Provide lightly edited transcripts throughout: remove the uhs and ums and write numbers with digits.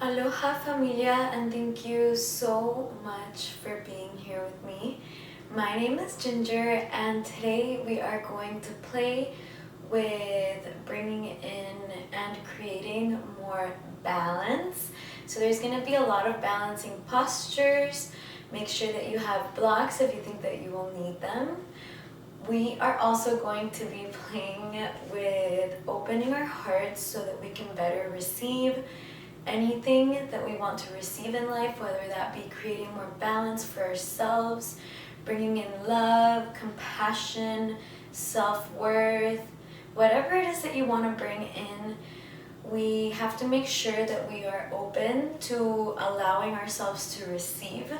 Aloha familia, and thank you so much for being here with me. My name is Ginger, and today we are going to play with bringing in and creating more balance. So there's going to be a lot of balancing postures. Make sure that you have blocks if you think that you will need them. We are also going to be playing with opening our hearts so that we can better receive anything that we want to receive in life, whether that be creating more balance for ourselves, bringing in love, compassion, self-worth, whatever it is that you want to bring in. We have to make sure that we are open to allowing ourselves to receive,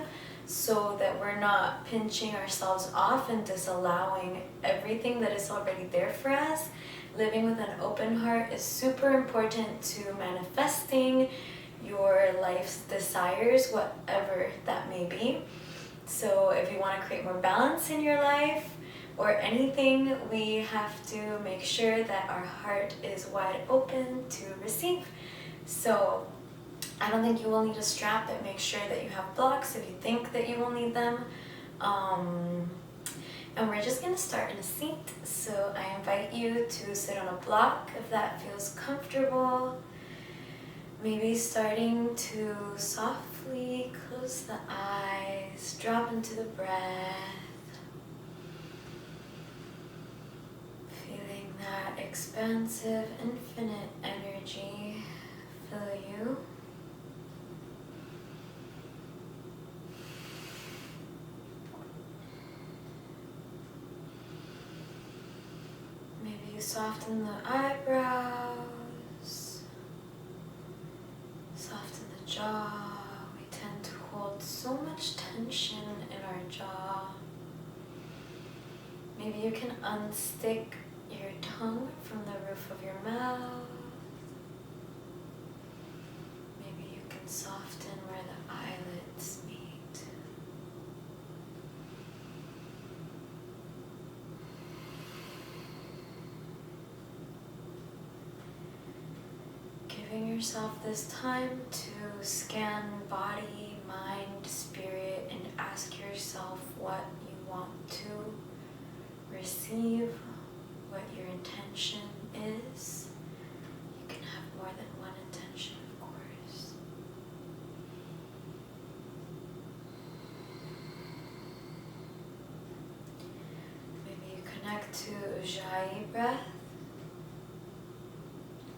so that we're not pinching ourselves off and disallowing everything that is already there for us. Living with an open heart is super important to manifesting your life's desires, whatever that may be. So if you want to create more balance in your life or anything, we have to make sure that our heart is wide open to receive. So I don't think you will need a strap, but make sure that you have blocks if you think that you will need them. And we're just going to start in a seat. So I invite you to sit on a block if that feels comfortable. Maybe starting to softly close the eyes, drop into the breath. Feeling that expansive, infinite energy fill you. Maybe you soften the eyebrows, soften the jaw. We tend to hold so much tension in our jaw. Maybe you can unstick your tongue from the roof of your mouth. Maybe you can soften where the eyelids meet. Giving yourself this time to scan body, mind, spirit, and ask yourself what you want to receive, what your intention is. You can have more than one intention, of course. Maybe you connect to Ujjayi breath.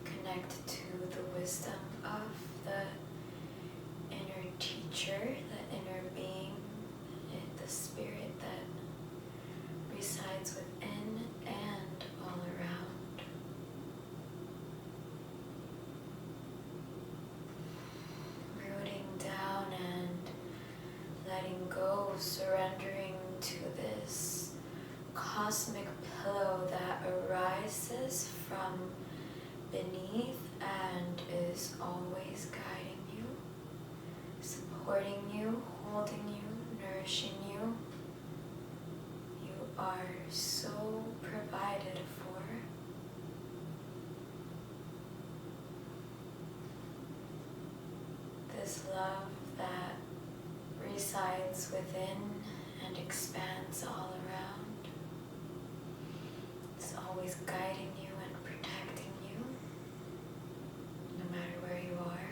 Connect to the wisdom of the inner teacher, the inner being, the spirit that resides within and all around. Rooting down and letting go, surrendering to this cosmic pillow that arises from beneath and is always guiding you, supporting you, holding you, nourishing you. You are so provided for. This love that resides within and expands all around. It's always guiding you and protecting you, no matter where you are.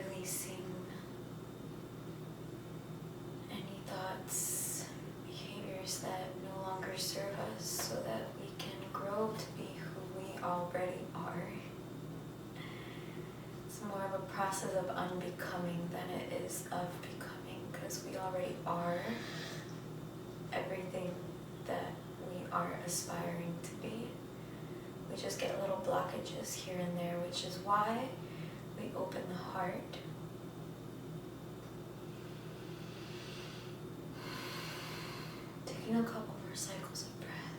Releasing any thoughts, behaviors that no longer serve us, so that we can grow to be who we already are. It's more of a process of unbecoming than it is of becoming, because we already are everything that we are aspiring to be. We just get little blockages here and there, which is why we open the heart. Taking a couple more cycles of breath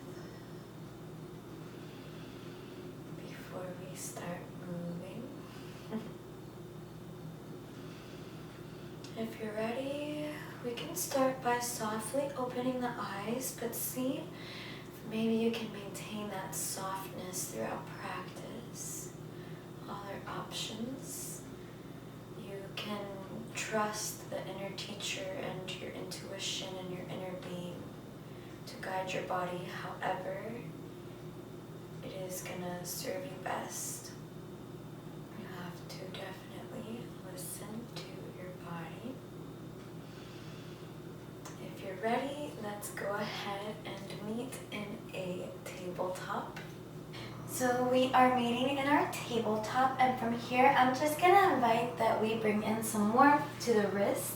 before we start moving. If you're ready, we can start by softly opening the eyes, but see Maybe you can maintain that softness throughout practice. Other options. You can trust the inner teacher and your intuition and your inner being to guide your body however it is gonna serve you best. You have to definitely listen to your body. If you're ready, let's go ahead and meet in a tabletop. So we are meeting in our tabletop, and from here I'm just gonna invite that we bring in some warmth to the wrists.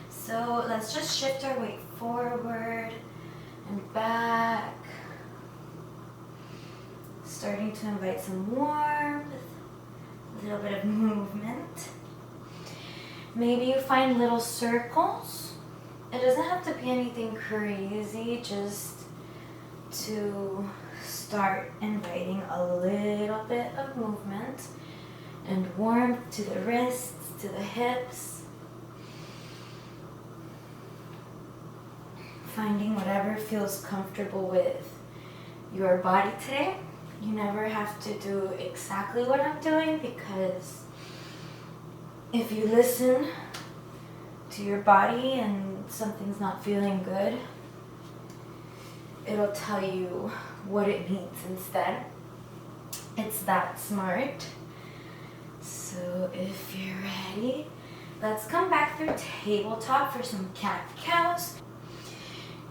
So let's just shift our weight forward and back. Starting to invite some warmth, a little bit of movement. Maybe you find little circles. It doesn't have to be anything crazy, just to start inviting a little bit of movement and warmth to the wrists, to the hips. Finding whatever feels comfortable with your body today. You never have to do exactly what I'm doing, because if you listen to your body and something's not feeling good, it'll tell you what it needs instead. It's that smart. So if you're ready, let's come back through tabletop for some cat-cows.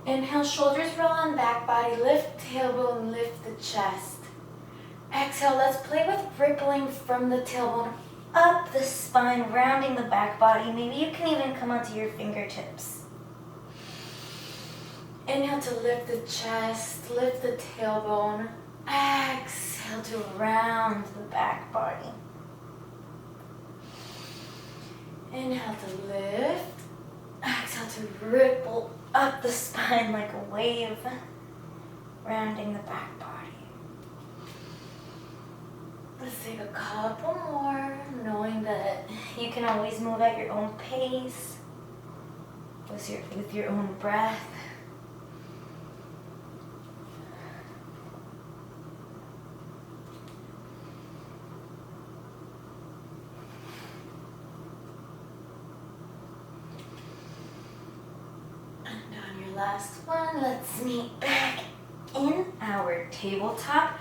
Inhale, shoulders roll on back body, lift tailbone, lift the chest. Exhale, let's play with rippling from the tailbone up the spine, rounding the back body. Maybe you can even come onto your fingertips. Inhale to lift the chest, lift the tailbone. Exhale to round the back body. Inhale to lift. Exhale to ripple up the spine like a wave, rounding the back body. Let's take a couple more, knowing that you can always move at your own pace, with your own breath. Last one, let's meet back in our tabletop.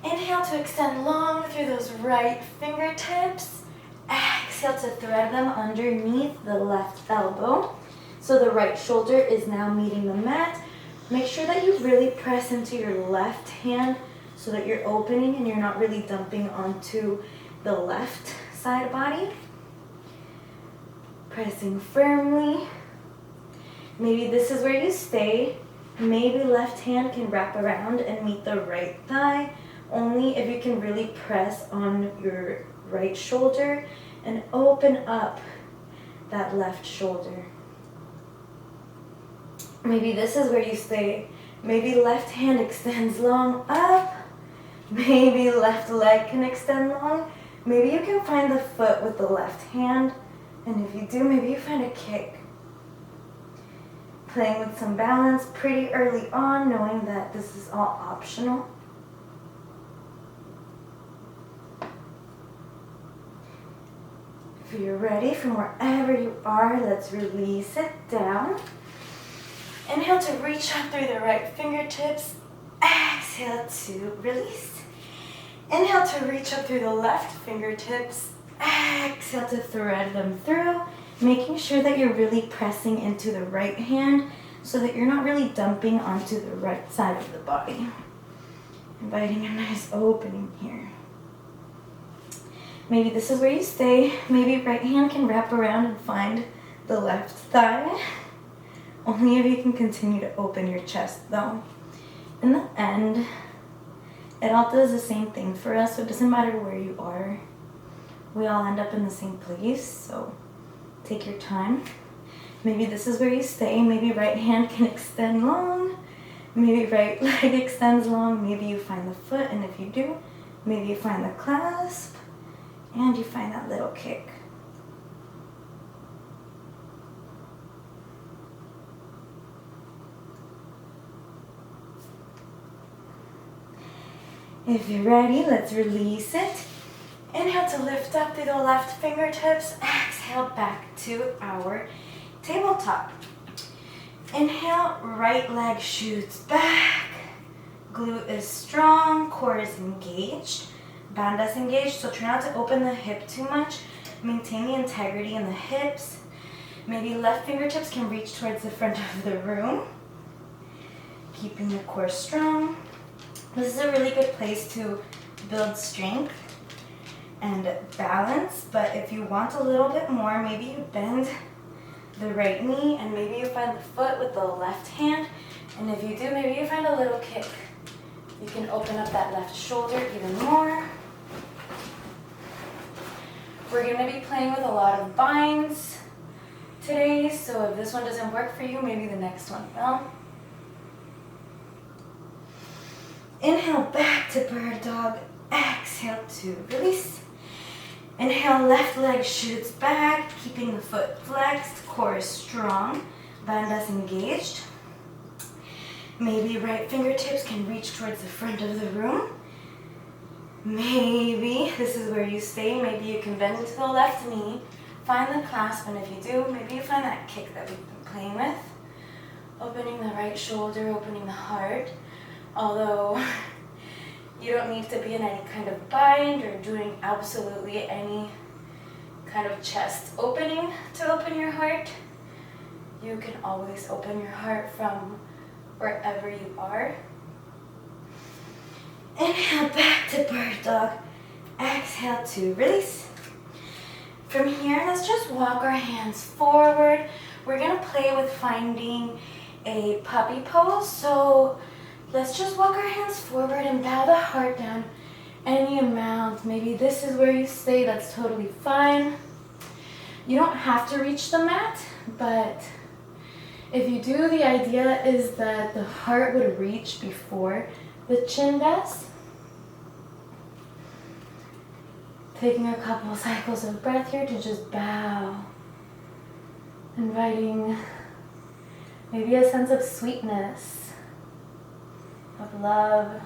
Inhale to extend long through those right fingertips. Exhale to thread them underneath the left elbow. So the right shoulder is now meeting the mat. Make sure that you really press into your left hand so that you're opening and you're not really dumping onto the left side body. Pressing firmly. Maybe this is where you stay. Maybe left hand can wrap around and meet the right thigh, only if you can really press on your right shoulder and open up that left shoulder. Maybe this is where you stay. Maybe left hand extends long up. Maybe left leg can extend long. Maybe you can find the foot with the left hand. And if you do, maybe you find a kick. Playing with some balance pretty early on, knowing that this is all optional. If you're ready, from wherever you are, let's release it down. Inhale to reach up through the right fingertips. Exhale to release. Inhale to reach up through the left fingertips. Exhale to thread them through. Making sure that you're really pressing into the right hand so that you're not really dumping onto the right side of the body. Inviting a nice opening here. Maybe this is where you stay. Maybe right hand can wrap around and find the left thigh. Only if you can continue to open your chest though. In the end, it all does the same thing for us, so it doesn't matter where you are. We all end up in the same place, so take your time. Maybe this is where you stay. Maybe right hand can extend long. Maybe right leg extends long. Maybe you find the foot, and if you do, maybe you find the clasp, and you find that little kick. If you're ready, let's release it. Inhale to lift up through the left fingertips. Exhale back to our tabletop. Inhale, right leg shoots back. Glute is strong, core is engaged. Band is engaged, so try not to open the hip too much. Maintain the integrity in the hips. Maybe left fingertips can reach towards the front of the room. Keeping the core strong. This is a really good place to build strength and balance, but if you want a little bit more, maybe you bend the right knee and maybe you find the foot with the left hand, and if you do, maybe you find a little kick. You can open up that left shoulder even more. We're going to be playing with a lot of binds today, so if this one doesn't work for you, maybe the next one will. Inhale back to bird dog. Exhale to release. Inhale, left leg shoots back, keeping the foot flexed, core is strong, band is engaged. Maybe right fingertips can reach towards the front of the room. Maybe this is where you stay. Maybe you can bend into the left knee, find the clasp, and if you do, maybe you find that kick that we've been playing with. Opening the right shoulder, opening the heart. Although you don't need to be in any kind of bind or doing absolutely any kind of chest opening to open your heart. You can always open your heart from wherever you are. Inhale back to bird dog. Exhale to release. From here, let's just walk our hands forward. We're gonna play with finding a puppy pose. So let's just walk our hands forward and bow the heart down any amount. Maybe this is where you stay, that's totally fine. You don't have to reach the mat, but if you do, the idea is that the heart would reach before the chin does. Taking a couple cycles of breath here to just bow. Inviting maybe a sense of sweetness, of love.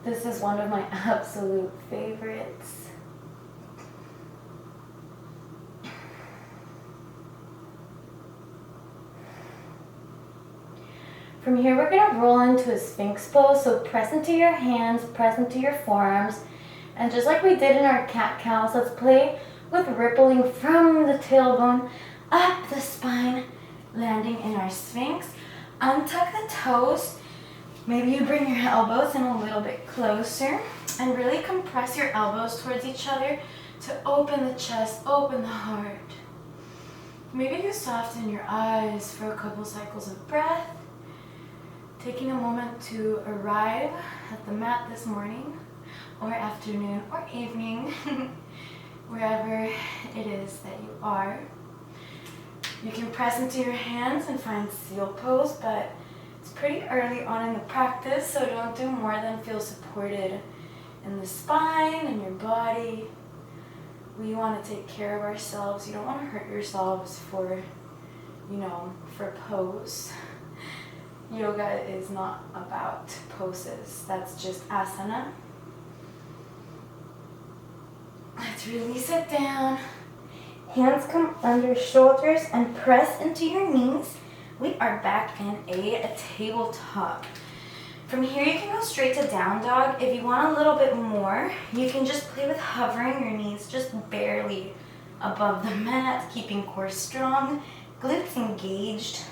This is one of my absolute favorites. From here, we're going to roll into a Sphinx pose. So press into your hands, press into your forearms. And just like we did in our cat-cows, let's play with rippling from the tailbone up the spine, landing in our Sphinx. Untuck the toes. Maybe you bring your elbows in a little bit closer and really compress your elbows towards each other to open the chest, open the heart. Maybe you soften your eyes for a couple cycles of breath. Taking a moment to arrive at the mat this morning or afternoon or evening, wherever it is that you are. You can press into your hands and find seal pose, but it's pretty early on in the practice, so don't do more than feel supported in the spine and your body. We want to take care of ourselves. You don't want to hurt yourselves for pose. Yoga is not about poses. That's just asana. Let's release it down. Hands come under shoulders and press into your knees. We are back in a tabletop. From here, you can go straight to down dog. If you want a little bit more, you can just play with hovering your knees just barely above the mat, keeping core strong, glutes engaged.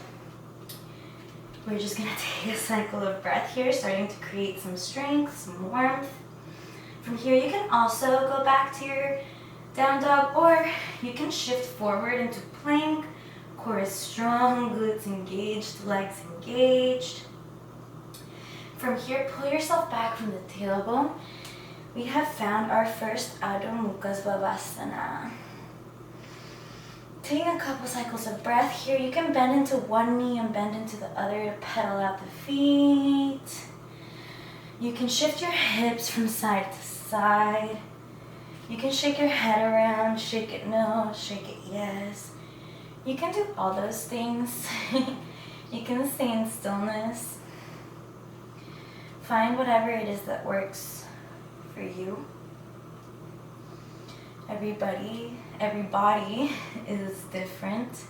We're just gonna take a cycle of breath here, starting to create some strength, some warmth. From here, you can also go back to your down dog, or you can shift forward into plank. Core is strong, glutes engaged, legs engaged. From here, pull yourself back from the tailbone. We have found our first Adho Mukha Svabhasana. Taking a couple cycles of breath here, you can bend into one knee and bend into the other to pedal out the feet. You can shift your hips from side to side. You can shake your head around, shake it no, shake it yes. You can do all those things. You can stay in stillness. Find whatever it is that works for you. Every body is different.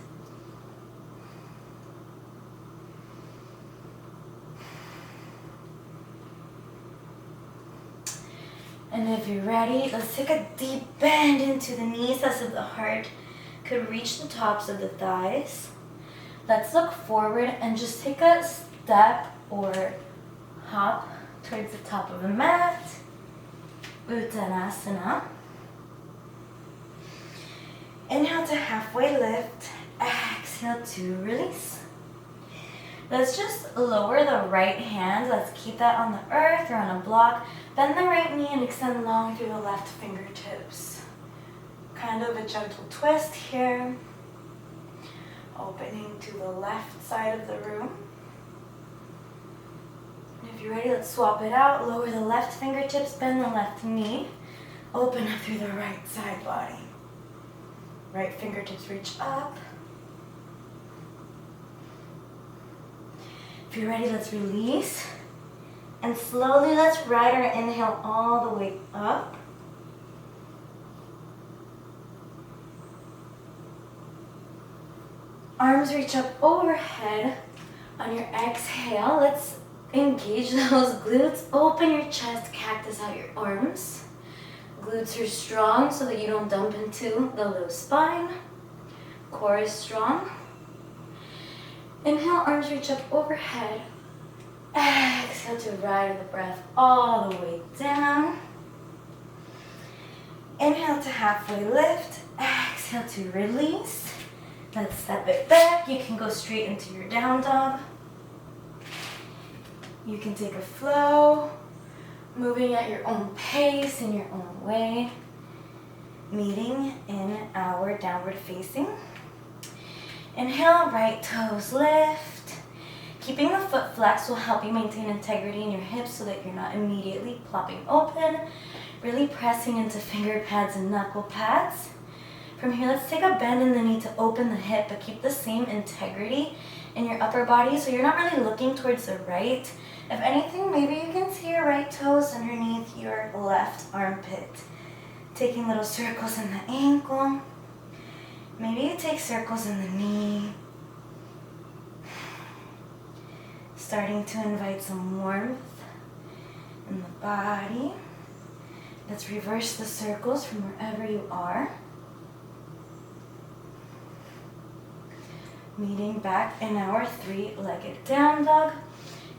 And if you're ready, let's take a deep bend into the knees as if the heart could reach the tops of the thighs. Let's look forward and just take a step or hop towards the top of the mat. Uttanasana. Inhale to halfway lift. Exhale to release. Let's just lower the right hand. Let's keep that on the earth or on a block. Bend the right knee and extend long through the left fingertips. Kind of a gentle twist here. Opening to the left side of the room. And if you're ready, let's swap it out. Lower the left fingertips, bend the left knee. Open up through the right side body. Right fingertips reach up. If you're ready, let's release. And slowly let's ride our inhale all the way up. Arms reach up overhead. On your exhale, let's engage those glutes. Open your chest, cactus out your arms. Glutes are strong so that you don't dump into the low spine. Core is strong. Inhale, arms reach up overhead. Exhale to ride the breath all the way down. Inhale to halfway lift. Exhale to release. Let's step it back. You can go straight into your down dog. You can take a flow, moving at your own pace, in your own way. Meeting in our downward facing. Inhale, right toes lift. Keeping the foot flexed will help you maintain integrity in your hips so that you're not immediately plopping open. Really pressing into finger pads and knuckle pads. From here, let's take a bend in the knee to open the hip, but keep the same integrity in your upper body so you're not really looking towards the right. If anything, maybe you can see your right toes underneath your left armpit. Taking little circles in the ankle. Maybe you take circles in the knee. Starting to invite some warmth in the body. Let's reverse the circles from wherever you are. Meeting back in our three-legged down dog.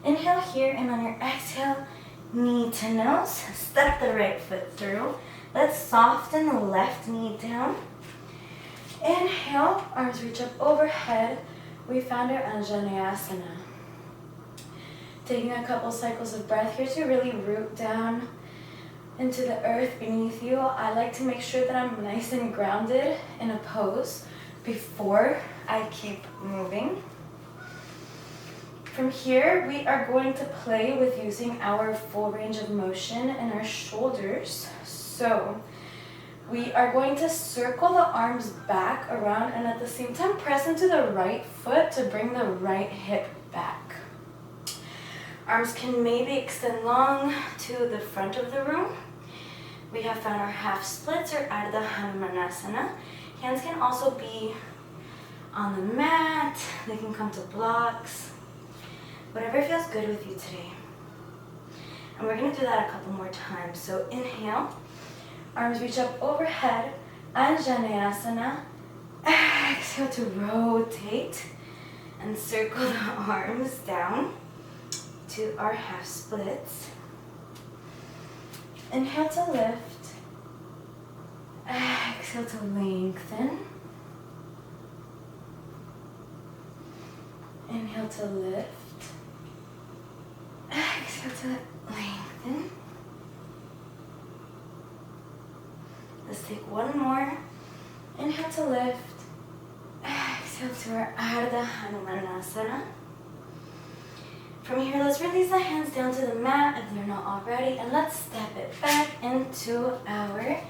Inhale here, and on your exhale, knee to nose. Step the right foot through. Let's soften the left knee down. Inhale, arms reach up overhead. We found our Anjaneyasana. Taking a couple cycles of breath here to really root down into the earth beneath you. I like to make sure that I'm nice and grounded in a pose before I keep moving. From here, we are going to play with using our full range of motion in our shoulders. So we are going to circle the arms back around and at the same time press into the right foot to bring the right hip back. Arms can maybe extend long to the front of the room. We have found our half splits or Ardha Hanumanasana. Hands can also be on the mat. They can come to blocks. Whatever feels good with you today. And we're going to do that a couple more times. So inhale, arms reach up overhead, Anjaneyasana. Exhale to rotate and circle the arms down to our half splits. Inhale to lift. Exhale to lengthen. Inhale to lift. Exhale to lengthen. Let's take one more. Inhale to lift. Exhale to our Ardha Hanumanasana. From here, let's release the hands down to the mat if they're not already, and let's step it back into our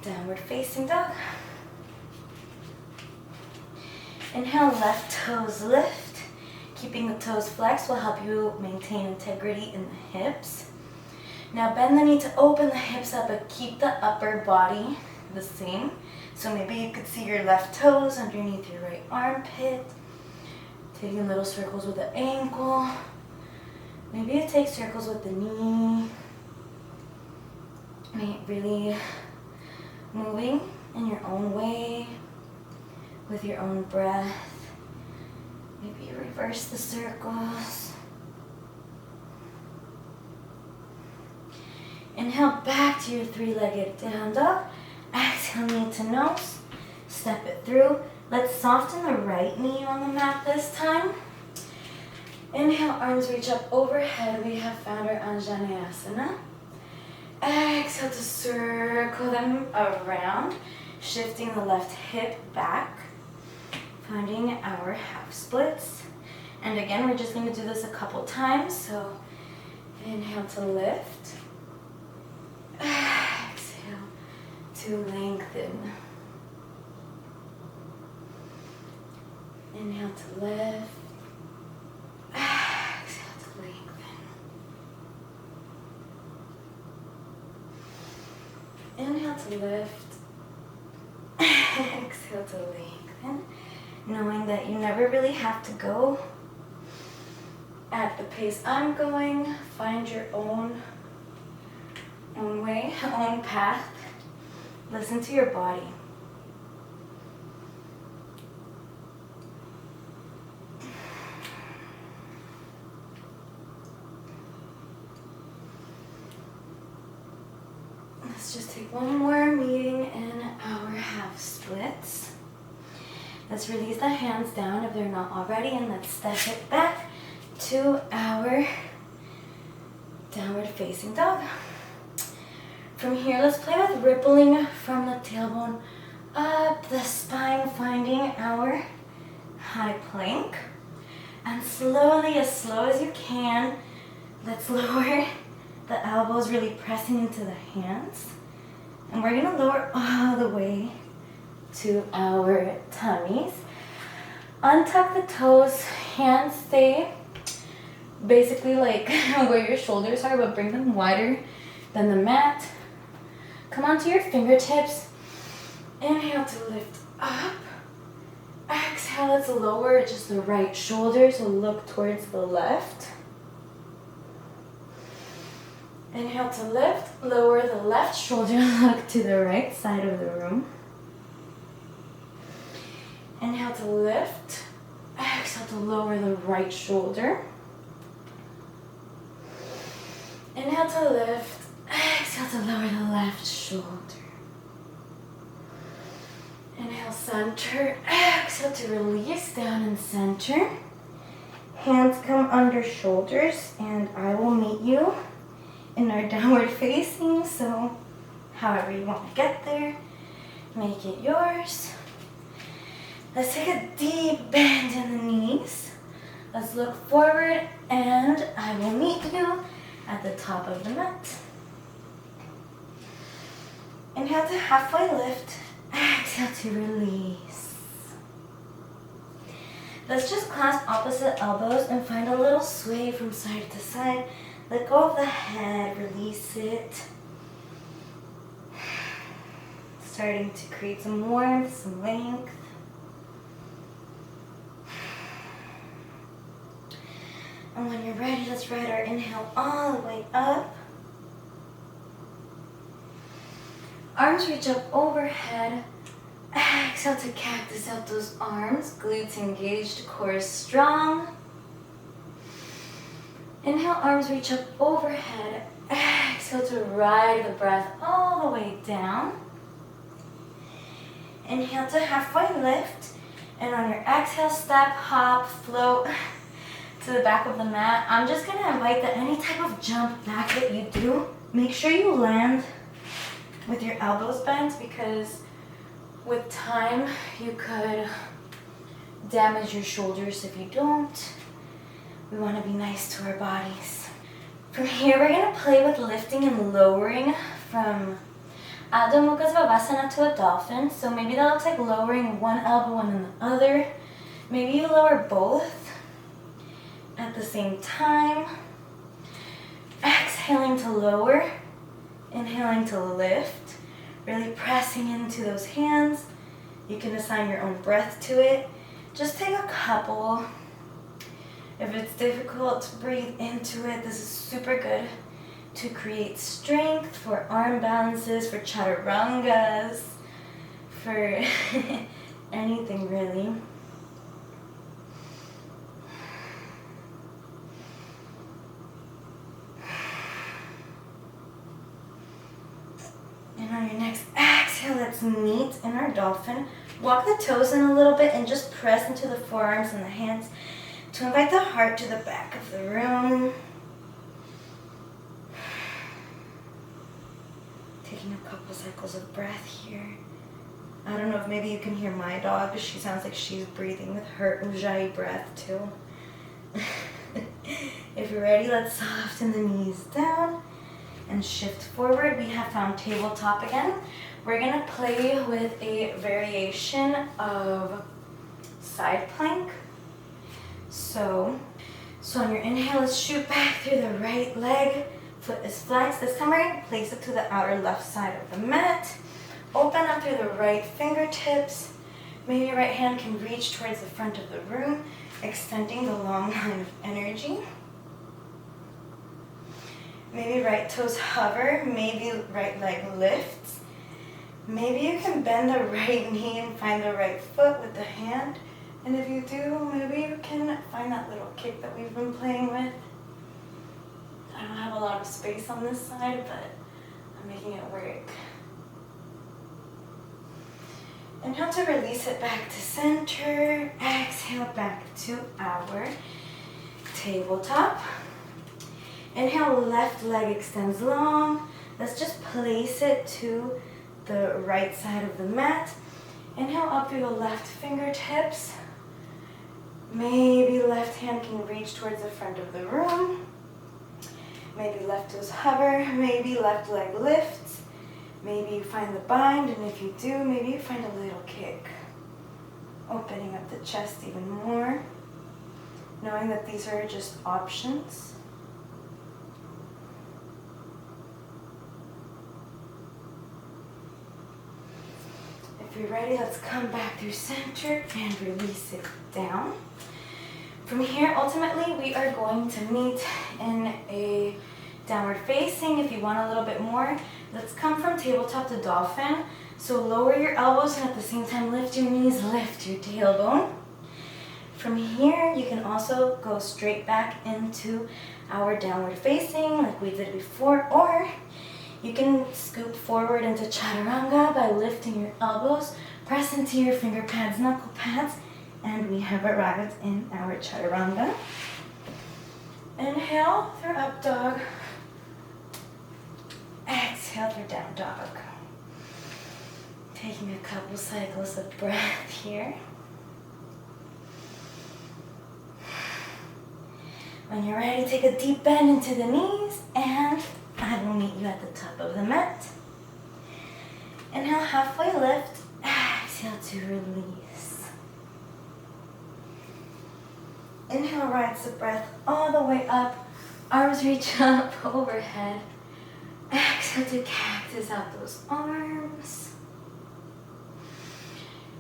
downward facing dog. Inhale, left toes lift. Keeping the toes flexed will help you maintain integrity in the hips. Now bend the knee to open the hips up, but keep the upper body the same. So maybe you could see your left toes underneath your right armpit. Taking little circles with the ankle. Maybe you take circles with the knee. Really moving in your own way, with your own breath. Maybe you reverse the circles. Inhale back to your three-legged down dog. Exhale, knee to nose. Step it through. Let's soften the right knee on the mat this time. Inhale, arms reach up overhead. We have found our Anjaneyasana. Exhale to circle them around, shifting the left hip back, finding our half splits. And again, we're just going to do this a couple times. So inhale to lift. Exhale to lengthen. Inhale to lift. Exhale to lengthen. Inhale to lift. Exhale to lengthen. Knowing that you never really have to go at the pace I'm going. Find your own way, own path. Listen to your body. Let's just take one more meeting in our half splits. Let's release the hands down if they're not already, and let's step it back to our downward facing dog. From here, let's play with rippling from the tailbone up the spine, finding our high plank. And slowly, as slow as you can, let's lower the elbows, really pressing into the hands. And we're gonna lower all the way to our tummies. Untuck the toes, hands stay basically like where your shoulders are, but bring them wider than the mat. Come onto your fingertips. Inhale to lift up. Exhale, let's lower just the right shoulder, so look towards the left. Inhale to lift, lower the left shoulder, look to the right side of the room. Inhale to lift, exhale to lower the right shoulder. Inhale to lift, exhale to lower the left shoulder. Inhale, center, exhale to release down and center. Hands come under shoulders, and I will meet you in our downward facing, so however you want to get there, make it yours. Let's take a deep bend in the knees. Let's look forward, and I will meet you at the top of the mat. Inhale to halfway lift, exhale to release. Let's just clasp opposite elbows and find a little sway from side to side. Let go of the head, release it. Starting to create some warmth, some length. And when you're ready, let's ride our inhale all the way up. Arms reach up overhead. Exhale to cactus out those arms. Glutes engaged, core strong. Inhale, arms reach up overhead. Exhale to ride the breath all the way down. Inhale to halfway lift. And on your exhale, step, hop, float to the back of the mat. I'm just going to invite that any type of jump back that you do, make sure you land with your elbows bent, because with time you could damage your shoulders if you don't. We want to be nice to our bodies. From here, we're going to play with lifting and lowering from Adho Mukha Svabhasana to a dolphin. So maybe that looks like lowering one elbow and then the other. Maybe you lower both. the same time. Exhaling to lower, inhaling to lift, really pressing into those hands. You can assign your own breath to it. Just take a couple. If it's difficult to breathe into it, this is super good to create strength for arm balances, for chaturangas, for anything really. And on your next exhale, let's meet in our dolphin. Walk the toes in a little bit and just press into the forearms and the hands to invite the heart to the back of the room. Taking a couple cycles of breath here. I don't know if maybe you can hear my dog, but she sounds like she's breathing with her ujjayi breath too. If you're ready, let's soften the knees down and shift forward. We have found tabletop again. We're gonna play with a variation of side plank. So on your inhale, let's shoot back through the right leg. Foot is flexed. This time we're gonna place it to the outer left side of the mat. Open up through the right fingertips. Maybe your right hand can reach towards the front of the room, extending the long line of energy. Maybe right toes hover, maybe right leg lifts. Maybe you can bend the right knee and find the right foot with the hand. And if you do, maybe you can find that little kick that we've been playing with. I don't have a lot of space on this side, but I'm making it work. Inhale to release it back to center. Exhale back to our tabletop. Inhale, left leg extends long. Let's just place it to the right side of the mat. Inhale up through the left fingertips. Maybe left hand can reach towards the front of the room. Maybe left toes hover. Maybe left leg lifts. Maybe you find the bind, and if you do, maybe you find a little kick. Opening up the chest even more. Knowing that these are just options. If you're ready, let's come back through center and release it down. From here, ultimately, we are going to meet in a downward facing. If you want a little bit more, let's come from tabletop to dolphin. So lower your elbows and at the same time lift your knees, lift your tailbone. From here, you can also go straight back into our downward facing like we did before, or you can scoop forward into chaturanga by lifting your elbows, press into your finger pads, knuckle pads, and we have arrived in our chaturanga. Inhale through up dog. Exhale through down dog. Taking a couple cycles of breath here. When you're ready, take a deep bend into the knees, and I will meet you at the top of the mat. Inhale, halfway lift. Exhale to release. Inhale, rides the breath all the way up. Arms reach up overhead. Exhale to cactus out those arms.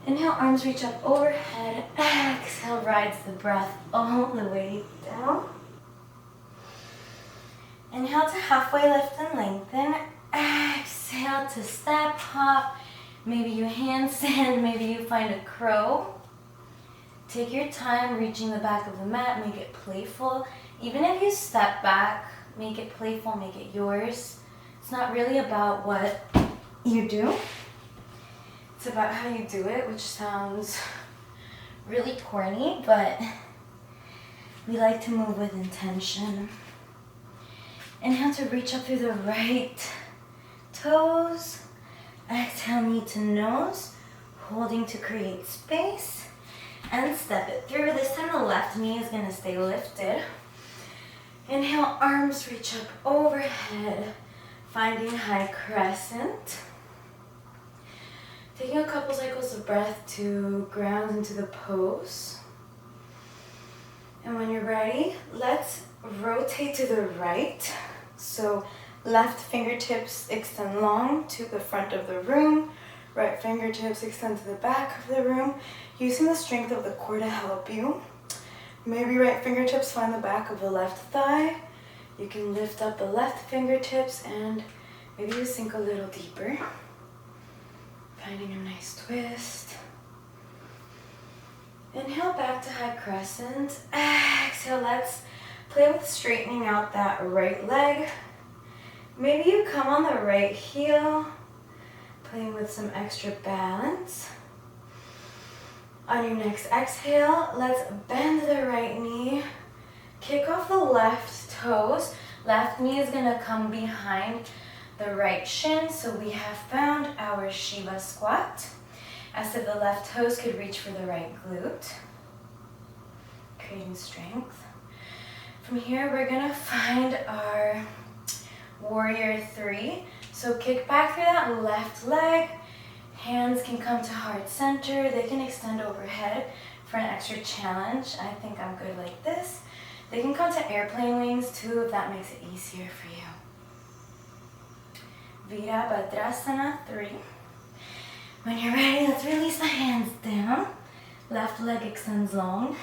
Inhale, arms reach up overhead. Exhale, rides the breath all the way down. Inhale to halfway lift and lengthen. Exhale to step hop. Maybe you handstand, maybe you find a crow. Take your time reaching the back of the mat, make it playful. Even if you step back, make it playful, make it yours. It's not really about what you do. It's about how you do it, which sounds really corny, but we like to move with intention. Inhale to reach up through the right toes. Exhale, knee to nose, holding to create space. And step it through. This time the left knee is going to stay lifted. Inhale, arms reach up overhead, finding high crescent. Taking a couple cycles of breath to ground into the pose. And when you're ready, let's rotate to the right. So left fingertips extend long to the front of the room. Right fingertips extend to the back of the room, using the strength of the core to help you. Maybe right fingertips find the back of the left thigh. You can lift up the left fingertips and maybe you sink a little deeper. Finding a nice twist. Inhale back to high crescent. Exhale, let's play with straightening out that right leg. Maybe you come on the right heel, playing with some extra balance. On your next exhale, let's bend the right knee. Kick off the left toes. Left knee is gonna come behind the right shin, so we have found our Shiva squat. As if the left toes could reach for the right glute, creating strength. From here, we're gonna find our warrior 3. So kick back through that left leg. Hands can come to heart center. They can extend overhead for an extra challenge. I think I'm good like this. They can come to airplane wings too if that makes it easier for you. Virabhadrasana 3. When you're ready, let's release the hands down. Left leg extends long.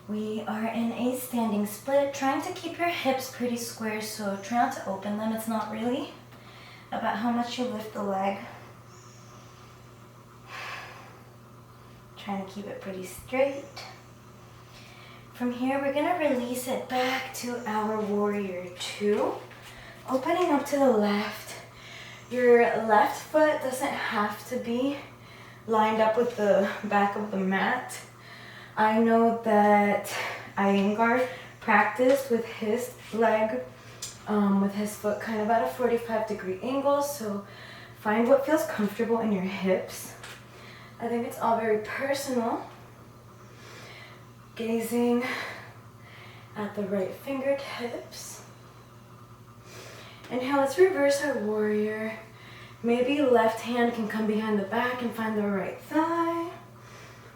We are in a standing split, trying to keep your hips pretty square, so try not to open them. It's not really about how much you lift the leg. Trying to keep it pretty straight. From here, we're gonna release it back to our warrior 2. Opening up to the left. Your left foot doesn't have to be lined up with the back of the mat. I know that Iyengar practiced with his leg, with his foot kind of at a 45-degree angle, so find what feels comfortable in your hips. I think it's all very personal. Gazing at the right fingertips. Inhale, let's reverse our warrior. Maybe left hand can come behind the back and find the right thigh.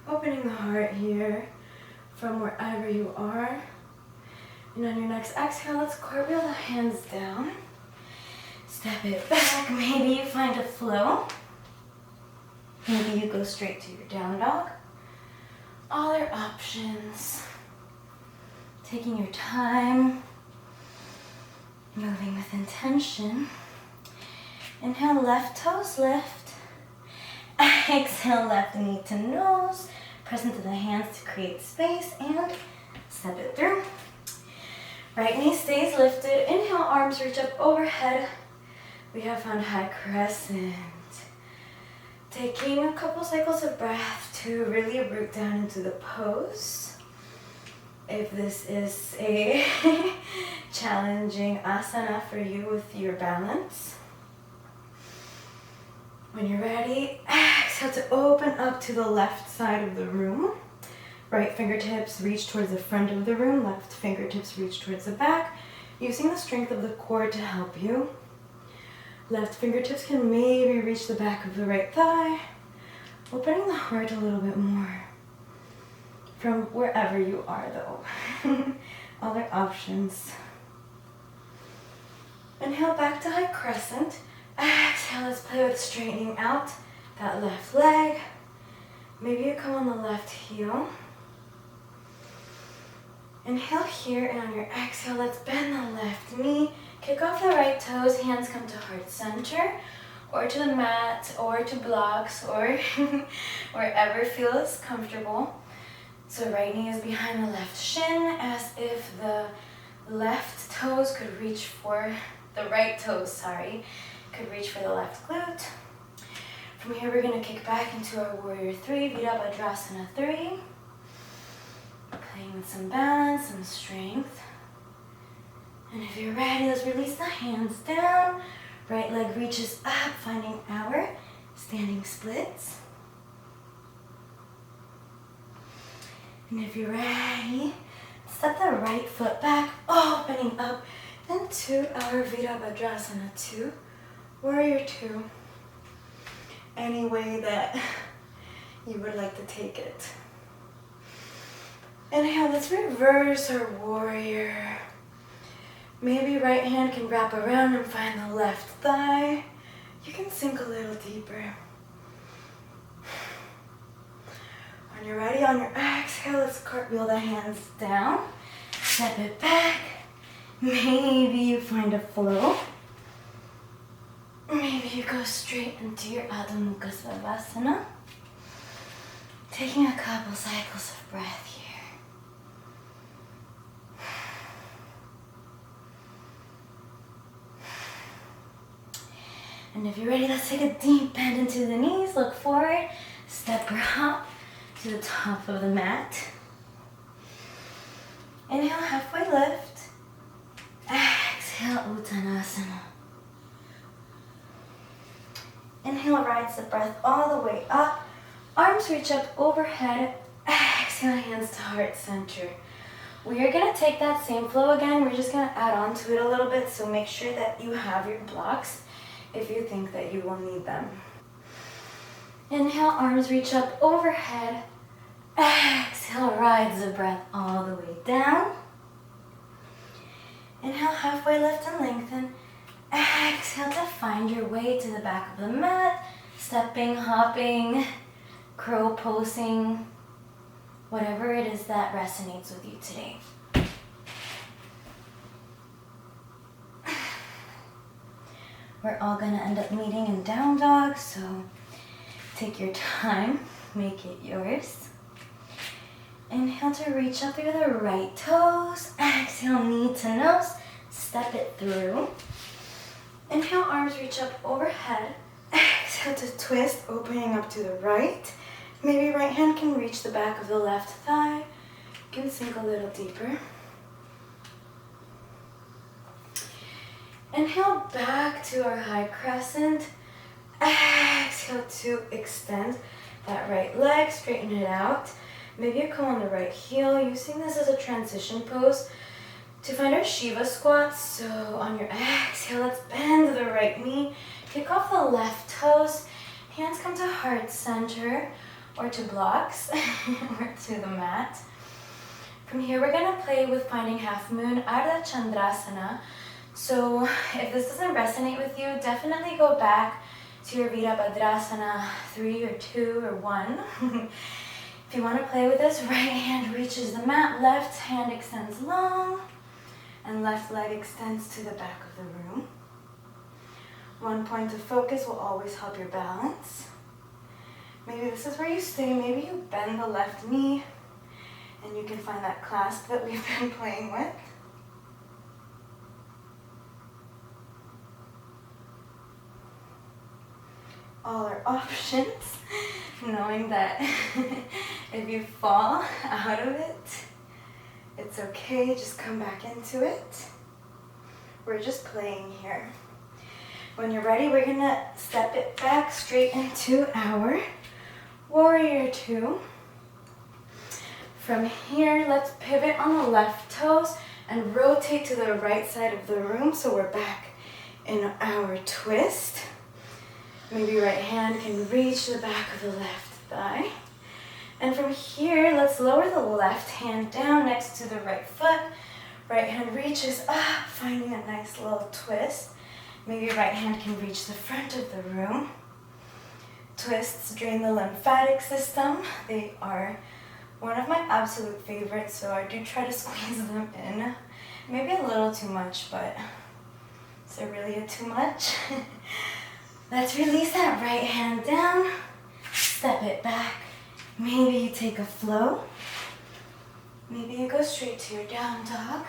Opening the heart here from wherever you are. And on your next exhale, let's cartwheel the hands down. Step it back. Maybe you find a flow. Maybe you go straight to your down dog. All are options. Taking your time. Moving with intention. Inhale, left toes lift. Exhale, left knee to nose. Press into the hands to create space and step it through. Right knee stays lifted. Inhale, arms reach up overhead. We have found high crescent. Taking a couple cycles of breath to really root down into the pose. If this is a challenging asana for you with your balance. When you're ready, exhale to open up to the left side of the room. Right fingertips reach towards the front of the room. Left fingertips reach towards the back, using the strength of the core to help you. Left fingertips can maybe reach the back of the right thigh, opening the heart a little bit more. From wherever you are though. Other options. Inhale back to high crescent. Exhale, let's play with straightening out that left leg. Maybe you come on the left heel. Inhale here, and on your exhale, let's bend the left knee. Kick off the right toes, hands come to heart center, or to the mat, or to blocks, or wherever feels comfortable. So right knee is behind the left shin, as if the left toes could reach for, the right toes, could reach for the left glute. From here, we're gonna kick back into our warrior 3, Virabhadrasana 3. Playing with some balance, some strength. And if you're ready, let's release the hands down. Right leg reaches up, finding our standing splits. And if you're ready, step the right foot back, opening up into our Virabhadrasana 2, Warrior 2. Any way that you would like to take it. Inhale, let's reverse our warrior. Maybe right hand can wrap around and find the left thigh. You can sink a little deeper. When you're ready, on your exhale, let's cartwheel the hands down. Step it back. Maybe you find a flow. Maybe you go straight into your Adho Mukha Svanasana. Taking a couple cycles of breath here. And if you're ready, let's take a deep bend into the knees. Look forward. Step or hop to the top of the mat. Inhale, halfway lift. Exhale, Uttanasana. Inhale, rise the breath all the way up. Arms reach up overhead. Exhale, hands to heart center. We are going to take that same flow again. We're just going to add on to it a little bit, so make sure that you have your blocks if you think that you will need them. Inhale, arms reach up overhead. Exhale, rise the breath all the way down. Inhale, halfway lift and lengthen. Exhale to find your way to the back of the mat. Stepping, hopping, crow posing, whatever it is that resonates with you today. We're all gonna end up meeting in down dog, so take your time, make it yours. Inhale to reach up through the right toes. Exhale, knee to nose, step it through. Inhale, arms reach up overhead. Exhale to twist, opening up to the right. Maybe right hand can reach the back of the left thigh. You can sink a little deeper. Inhale back to our high crescent. Exhale to extend that right leg, straighten it out. Maybe you come on the right heel, using this as a transition pose to find our Shiva squat. So on your exhale, let's bend the right knee, kick off the left toes, hands come to heart center or to blocks or to the mat. From here, we're gonna play with finding half moon, Ardha Chandrasana. So if this doesn't resonate with you, definitely go back to your Virabhadrasana 3 or 2 or 1. If you want to play with this, right hand reaches the mat, left hand extends long, and left leg extends to the back of the room. One point of focus will always help your balance. Maybe this is where you stay. Maybe you bend the left knee, and you can find that clasp that we've been playing with. All our options, knowing that if you fall out of it, it's okay, just come back into it. We're just playing here. When you're ready, we're gonna step it back straight into our warrior 2. From here, let's pivot on the left toes and rotate to the right side of the room, so we're back in our twist. Maybe right hand can reach the back of the left thigh. And from here, let's lower the left hand down next to the right foot. Right hand reaches up, finding a nice little twist. Maybe right hand can reach the front of the room. Twists drain the lymphatic system. They are one of my absolute favorites, so I do try to squeeze them in. Maybe a little too much, but is there really a too much? Let's release that right hand down, step it back. Maybe you take a flow. Maybe you go straight to your down dog.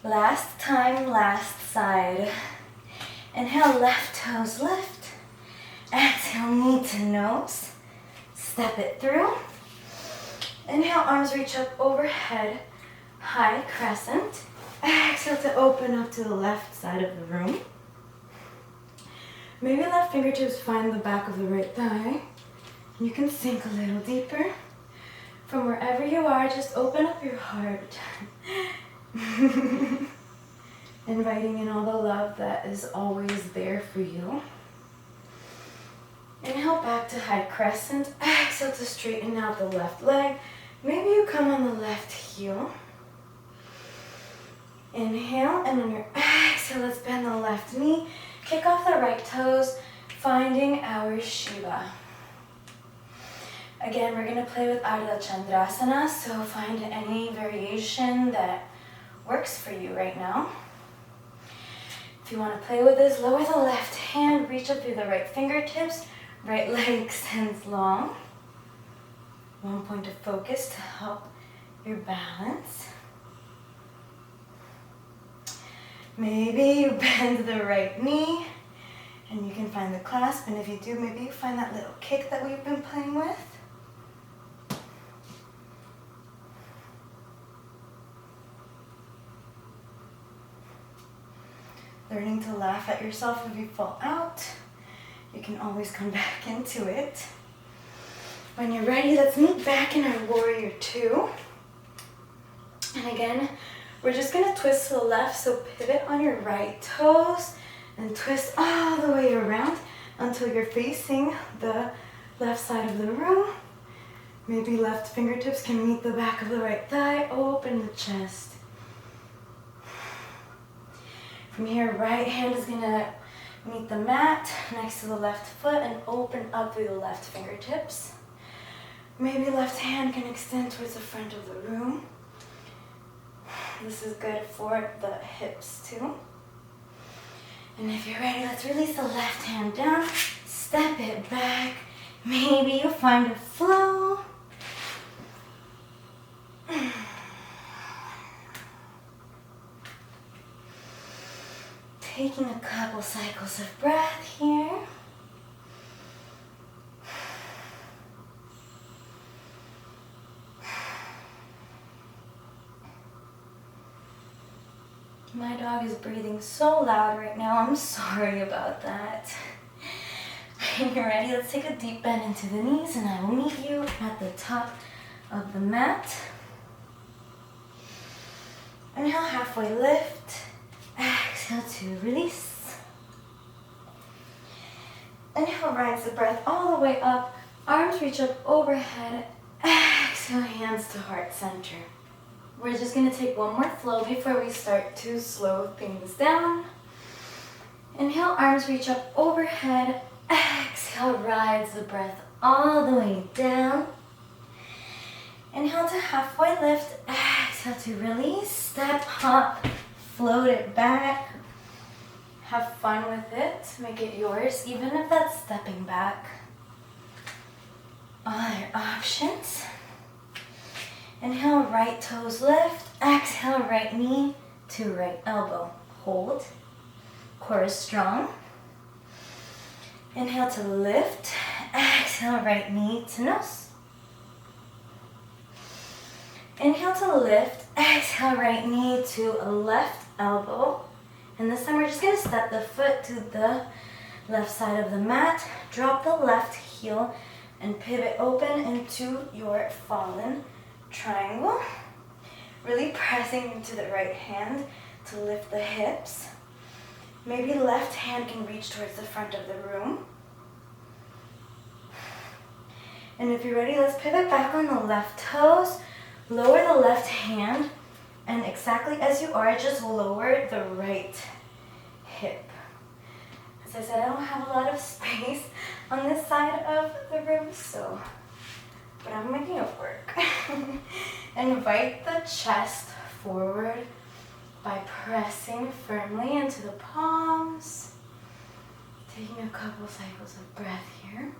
Last time, last side. Inhale, left toes lift. Exhale, knee to nose. Step it through. Inhale, arms reach up overhead, high crescent. Exhale to open up to the left side of the room. Maybe left fingertips find the back of the right thigh. You can sink a little deeper. From wherever you are, just open up your heart. Inviting in all the love that is always there for you. Inhale back to high crescent. Exhale to straighten out the left leg. Maybe you come on the left heel. Inhale, and on your exhale, let's bend the left knee. Kick off the right toes, finding our Shiva. Again, we're gonna play with Ardha Chandrasana, so find any variation that works for you right now. If you wanna play with this, lower the left hand, reach up through the right fingertips, right leg extends long. One point of focus to help your balance. Maybe you bend the right knee and you can find the clasp, and if you do, maybe you find that little kick that we've been playing with. Learning to laugh at yourself if you fall out. You can always come back into it. When you're ready, let's meet back in our warrior two. And again, we're just gonna twist to the left, so pivot on your right toes and twist all the way around until you're facing the left side of the room. Maybe left fingertips can meet the back of the right thigh, open the chest. From here, right hand is gonna meet the mat next to the left foot and open up through the left fingertips. Maybe left hand can extend towards the front of the room. This is good for the hips too. And if you're ready, let's release the left hand down, step it back. Maybe you find a flow. Taking a couple cycles of breath here. My dog is breathing so loud right now. I'm sorry about that. When you're ready, let's take a deep bend into the knees, and I will meet you at the top of the mat. Inhale, halfway lift. Exhale to release. Inhale, rise the breath all the way up. Arms reach up overhead. Exhale, hands to heart center. We're just gonna take one more flow before we start to slow things down. Inhale, arms reach up overhead. Exhale, rise the breath all the way down. Inhale to halfway lift. Exhale to release. Step, hop, float it back. Have fun with it. Make it yours, even if that's stepping back. Other options. Inhale, right toes lift. Exhale, right knee to right elbow. Hold. Core is strong. Inhale to lift. Exhale, right knee to nose. Inhale to lift. Exhale, right knee to left elbow. And this time we're just going to step the foot to the left side of the mat. Drop the left heel and pivot open into your fallen triangle. Really pressing into the right hand to lift the hips. Maybe left hand can reach towards the front of the room. And if you're ready, let's pivot back on the left toes. Lower the left hand. And exactly as you are, just lower the right hip. As I said, I don't have a lot of space on this side of the room, but I'm making it work. Invite the chest forward by pressing firmly into the palms. Taking a couple cycles of breath here.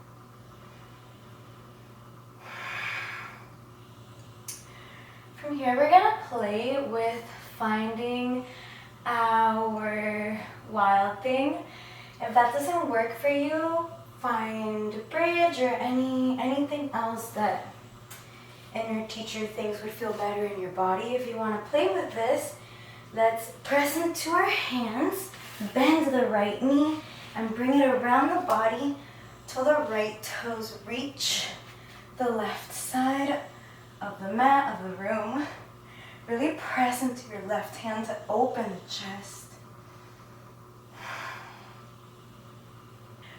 From here, we're gonna play with finding our wild thing. If that doesn't work for you, find bridge or anything else that inner teacher thinks would feel better in your body. If you want to play with this, let's press into our hands, bend the right knee, and bring it around the body till the right toes reach the left side of the mat, of the room. Really press into your left hand to open the chest.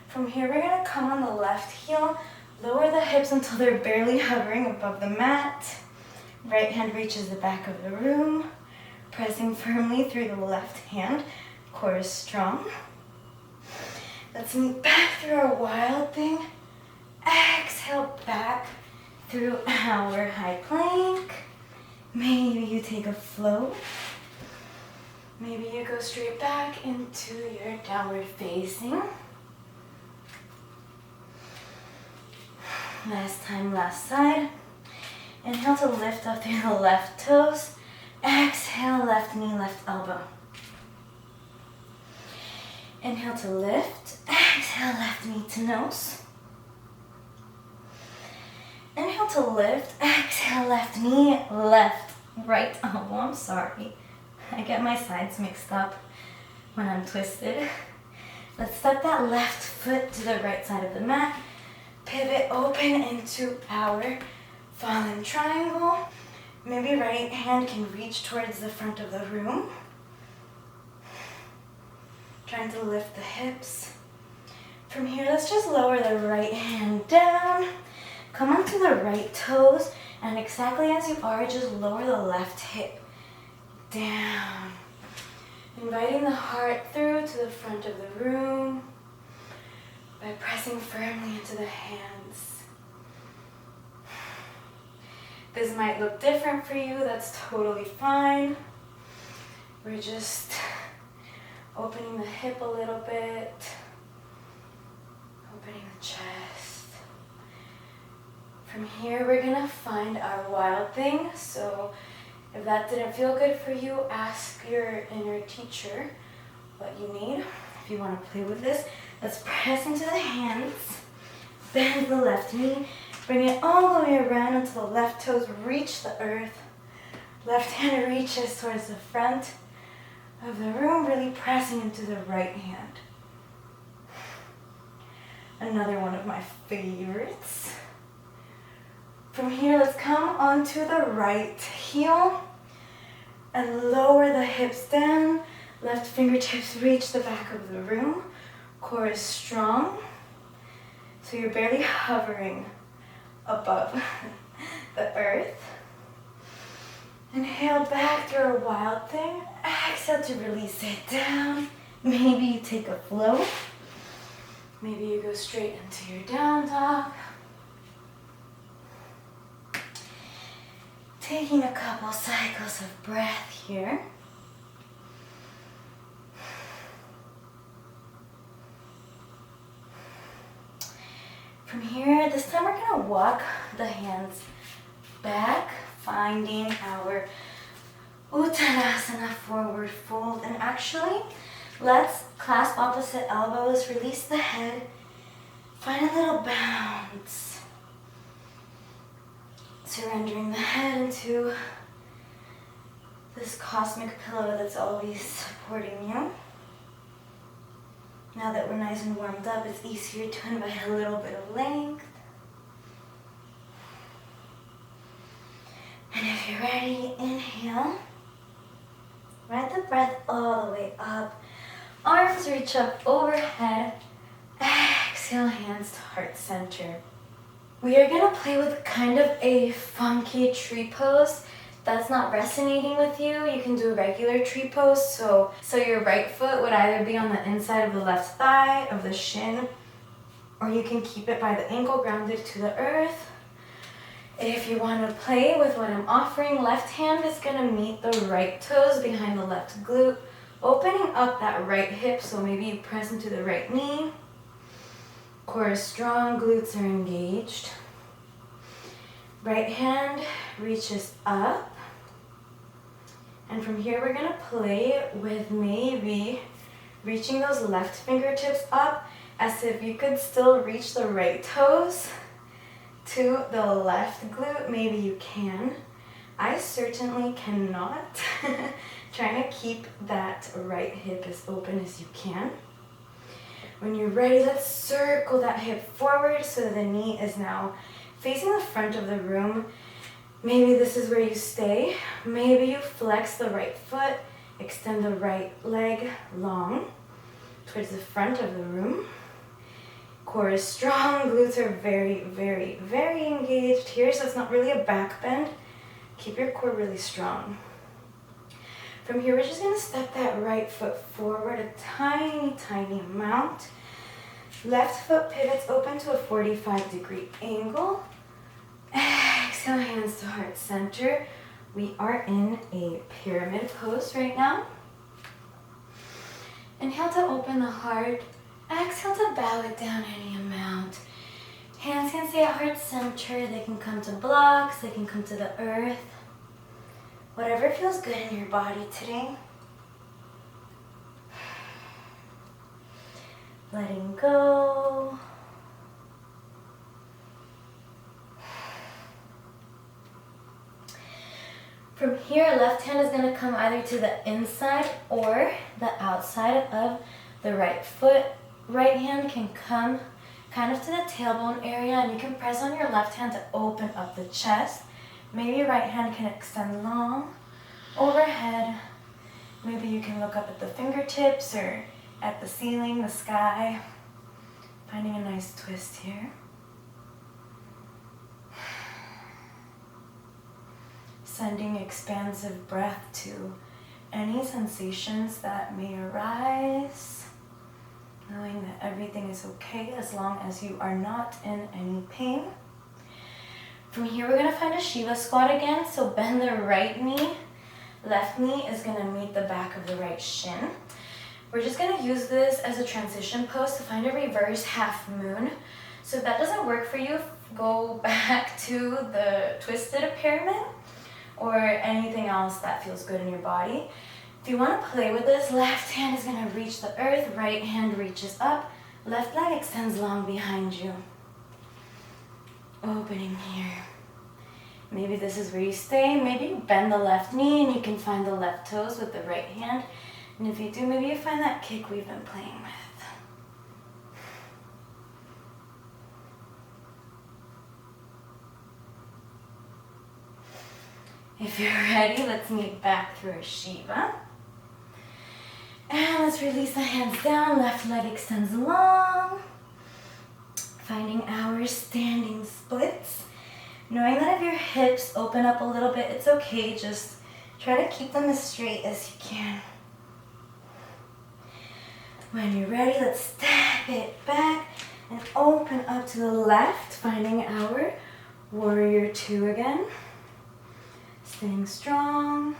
From here, we're gonna come on the left heel, lower the hips until they're barely hovering above the mat. Right hand reaches the back of the room, pressing firmly through the left hand. Core is strong. Let's move back through our wild thing. Exhale back through our high plank. Maybe you take a float. Maybe you go straight back into your downward facing. Last time, last side. Inhale to lift up through the left toes. Exhale, left knee, left elbow. Inhale to lift. Exhale, left knee to nose. Inhale to lift. Exhale, left knee, right elbow. I'm sorry. I get my sides mixed up when I'm twisted. Let's step that left foot to the right side of the mat. Pivot open into our fallen triangle. Maybe right hand can reach towards the front of the room. Trying to lift the hips. From here, let's just lower the right hand down. Come onto the right toes, and exactly as you are, just lower the left hip down. Inviting the heart through to the front of the room by pressing firmly into the hands. This might look different for you, that's totally fine. We're just opening the hip a little bit, opening the chest. From here, we're gonna find our wild thing. So if that didn't feel good for you, ask your inner teacher what you need. If you wanna play with this, let's press into the hands, bend the left knee, bring it all the way around until the left toes reach the earth. Left hand reaches towards the front of the room, really pressing into the right hand. Another one of my favorites. From here, let's come onto the right heel and lower the hips down. Left fingertips reach the back of the room. Core is strong, so you're barely hovering above the earth. Inhale back through a wild thing. Exhale to release it down. Maybe you take a float. Maybe you go straight into your down dog. Taking a couple cycles of breath here. From here, this time we're gonna walk the hands back, finding our Uttanasana forward fold. And actually, let's clasp opposite elbows, release the head, find a little bounce. Surrendering the head into this cosmic pillow that's always supporting you. Now that we're nice and warmed up, it's easier to invite a little bit of length. And if you're ready, inhale. Ride the breath all the way up. Arms reach up overhead. Exhale, hands to heart center. We are gonna play with kind of a funky tree pose. That's not resonating with you, you can do a regular tree pose. So your right foot would either be on the inside of the left thigh, of the shin, or you can keep it by the ankle grounded to the earth. If you want to play with what I'm offering, left hand is going to meet the right toes behind the left glute, opening up that right hip, so maybe you press into the right knee. Core is strong, glutes are engaged. Right hand reaches up. And from here we're gonna play with maybe reaching those left fingertips up as if you could still reach the right toes to the left glute. Maybe you can. I certainly cannot. Trying to keep that right hip as open as you can. When you're ready, let's circle that hip forward so the knee is now facing the front of the room. Maybe this is where you stay. Maybe you flex the right foot, extend the right leg long towards the front of the room. Core is strong, glutes are very, very, very engaged here, so it's not really a back bend. Keep your core really strong. From here, we're just gonna step that right foot forward a tiny, tiny amount. Left foot pivots open to a 45-degree angle. Exhale, hands to heart center. We are in a pyramid pose right now. Inhale to open the heart. Exhale to bow it down any amount. Hands can stay at heart center. They can come to blocks. They can come to the earth. Whatever feels good in your body today. Letting go. From here, left hand is going to come either to the inside or the outside of the right foot. Right hand can come kind of to the tailbone area, and you can press on your left hand to open up the chest. Maybe right hand can extend long overhead. Maybe you can look up at the fingertips or at the ceiling, the sky. Finding a nice twist here. Sending expansive breath to any sensations that may arise. Knowing that everything is okay as long as you are not in any pain. From here, we're gonna find a Shiva squat again. So bend the right knee. Left knee is gonna meet the back of the right shin. We're just gonna use this as a transition pose to find a reverse half moon. So if that doesn't work for you, go back to the twisted pyramid or anything else that feels good in your body. If you want to play with this, left hand is going to reach the earth, right hand reaches up, left leg extends long behind you. Opening here. Maybe this is where you stay. Maybe you bend the left knee and you can find the left toes with the right hand. And if you do, maybe you find that kick we've been playing with. If you're ready, let's meet back through a Shiva. And let's release the hands down, left leg extends long. Finding our standing splits. Knowing that if your hips open up a little bit, it's okay. Just try to keep them as straight as you can. When you're ready, let's step it back and open up to the left, finding our warrior two again. Staying strong.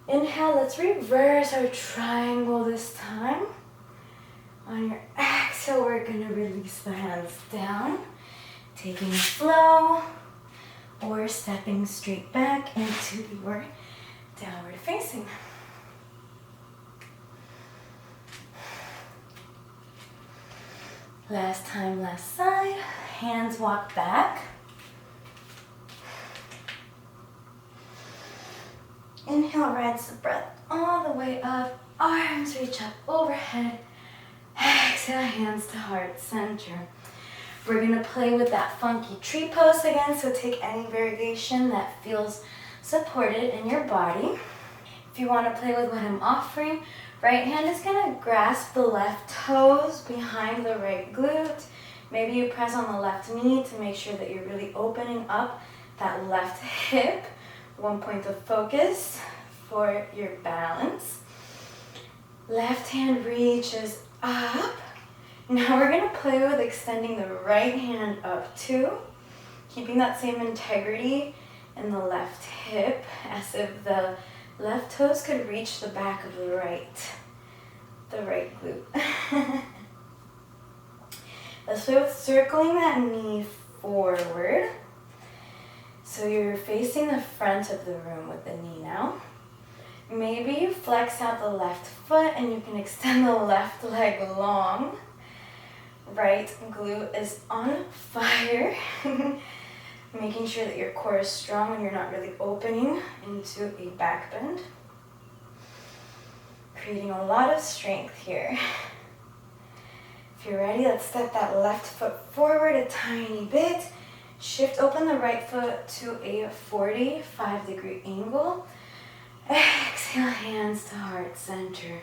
Inhale, let's reverse our triangle this time. On your exhale, we're gonna release the hands down, taking a flow, or stepping straight back into your downward facing. Last time, last side. Hands walk back. Inhale, rise the breath all the way up. Arms reach up overhead. Exhale, hands to heart center. We're gonna play with that funky tree pose again, so take any variation that feels supported in your body. If you wanna play with what I'm offering, right hand is gonna grasp the left toes behind the right glute. Maybe you press on the left knee to make sure that you're really opening up that left hip. One point of focus for your balance. Left hand reaches up. Now we're gonna play with extending the right hand up too, keeping that same integrity in the left hip as if the left toes could reach the back of the right glute. Let's play with circling that knee forward. So you're facing the front of the room with the knee now. Maybe you flex out the left foot and you can extend the left leg long. Right glute is on fire. Making sure that your core is strong and you're not really opening into a back bend. Creating a lot of strength here. If you're ready, let's step that left foot forward a tiny bit. Shift open the right foot to a 45-degree angle. Exhale, hands to heart center.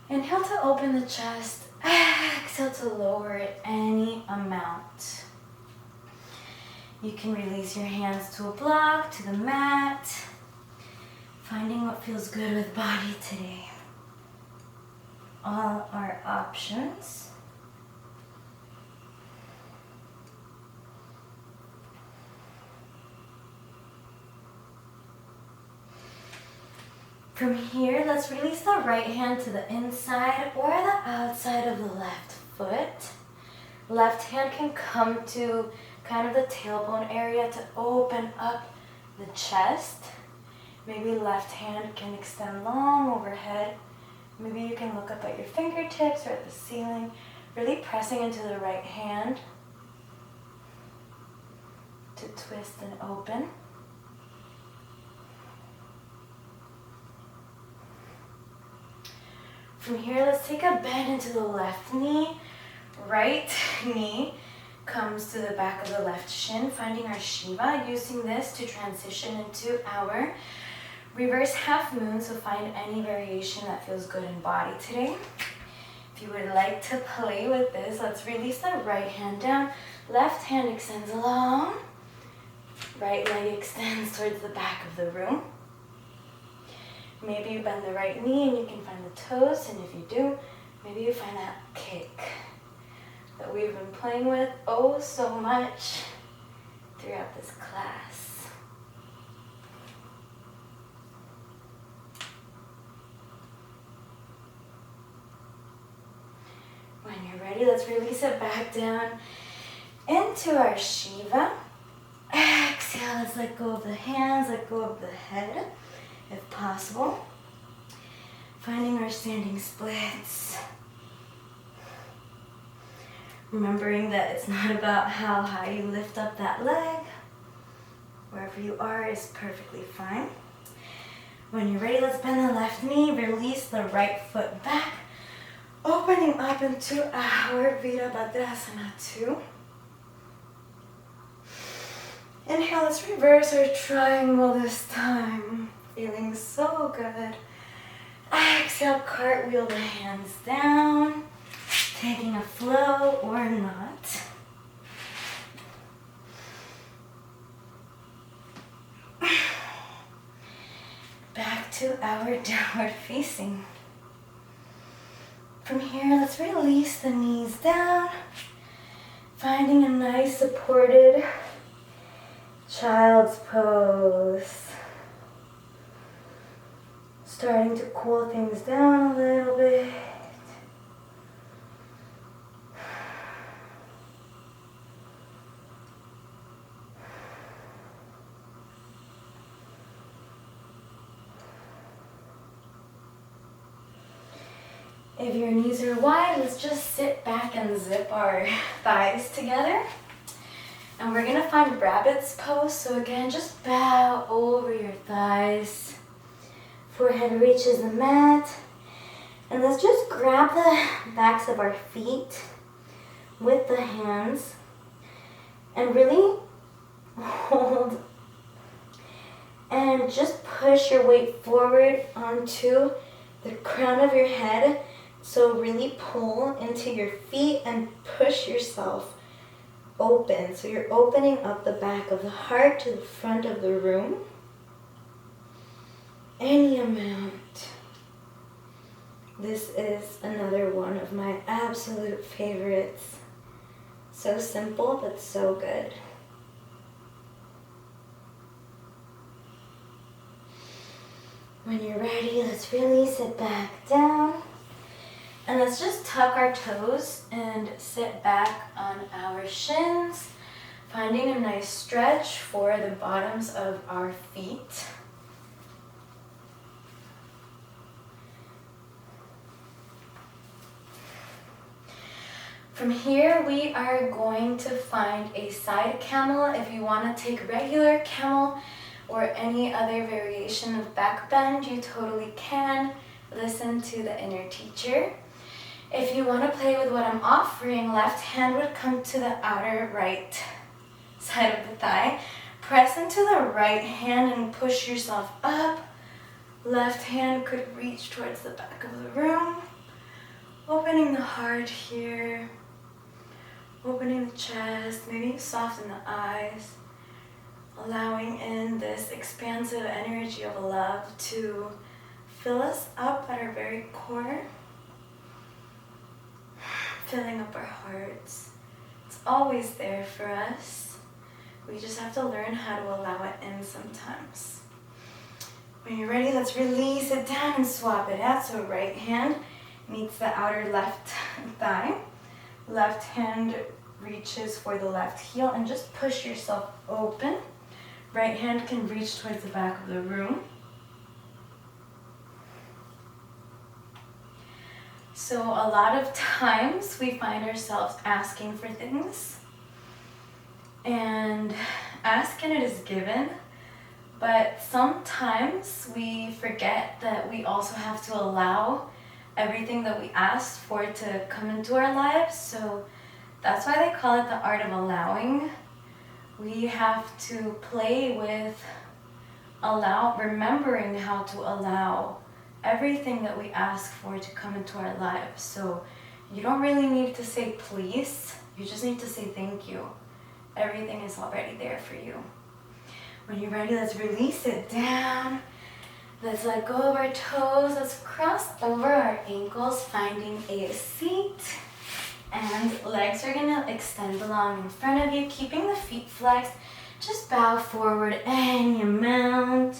Inhale to open the chest. Exhale to lower it any amount. You can release your hands to a block, to the mat, finding what feels good with body today. All our options. From here, let's release the right hand to the inside or the outside of the left foot. Left hand can come to kind of the tailbone area to open up the chest. Maybe left hand can extend long overhead. Maybe you can look up at your fingertips or at the ceiling, really pressing into the right hand to twist and open. From here, let's take a bend into the left knee. Right knee comes to the back of the left shin, finding our Shiva, using this to transition into our reverse half moon, so find any variation that feels good in body today. If you would like to play with this, let's release the right hand down. Left hand extends long. Right leg extends towards the back of the room. Maybe you bend the right knee and you can find the toes, and if you do, maybe you find that kick that we've been playing with oh so much throughout this class. When you're ready, let's release it back down into our Shiva. Exhale, let's let go of the hands, let go of the head, if possible. Finding our standing splits. Remembering that it's not about how high you lift up that leg. Wherever you are is perfectly fine. When you're ready, let's bend the left knee, release the right foot back, opening up into our Virabhadrasana 2. Inhale, let's reverse our triangle this time. Feeling so good. Exhale, cartwheel the hands down, taking a flow or not. Back to our downward facing. From here, let's release the knees down, finding a nice supported child's pose. Starting to cool things down a little bit. If your knees are wide, let's just sit back and zip our thighs together. And we're gonna find rabbit's pose. So again, just bow over your thighs. Forehead reaches the mat. And let's just grab the backs of our feet with the hands and really hold and just push your weight forward onto the crown of your head. So really pull into your feet and push yourself open. So you're opening up the back of the heart to the front of the room. Any amount. This is another one of my absolute favorites. So simple, but so good. When you're ready, let's release it back down. And let's just tuck our toes and sit back on our shins, finding a nice stretch for the bottoms of our feet. From here, we are going to find a side camel. If you want to take regular camel or any other variation of back bend, you totally can. Listen to the inner teacher. If you want to play with what I'm offering, left hand would come to the outer right side of the thigh. Press into the right hand and push yourself up. Left hand could reach towards the back of the room. Opening the heart here, opening the chest, maybe soften the eyes, allowing in this expansive energy of love to fill us up at our very core, filling up our hearts. It's always there for us. We just have to learn how to allow it in sometimes. When you're ready, let's release it down and swap it out. So right hand meets the outer left thigh. Left hand reaches for the left heel and just push yourself open. Right hand can reach towards the back of the room. So a lot of times we find ourselves asking for things, and ask and it is given, but sometimes we forget that we also have to allow everything that we asked for to come into our lives. So that's why they call it the art of allowing. We have to play with remembering how to allow everything that we ask for to come into our lives. So you don't really need to say please, you just need to say thank you. Everything is already there for you. When you're ready, let's release it down. Let's let go of our toes. Let's cross over our ankles, finding a seat. And legs are gonna extend along in front of you, keeping the feet flexed. Just bow forward any amount.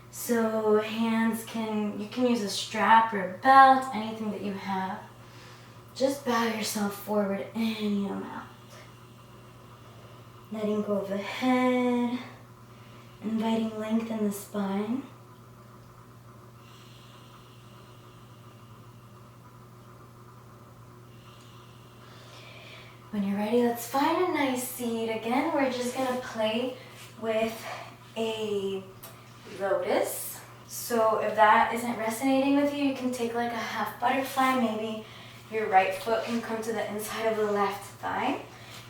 So you can use a strap or a belt, anything that you have. Just bow yourself forward any amount. Letting go of the head, inviting length in the spine. When you're ready, let's find a nice seat. Again, we're just gonna play with a lotus. So if that isn't resonating with you, you can take like a half butterfly. Maybe your right foot can come to the inside of the left thigh.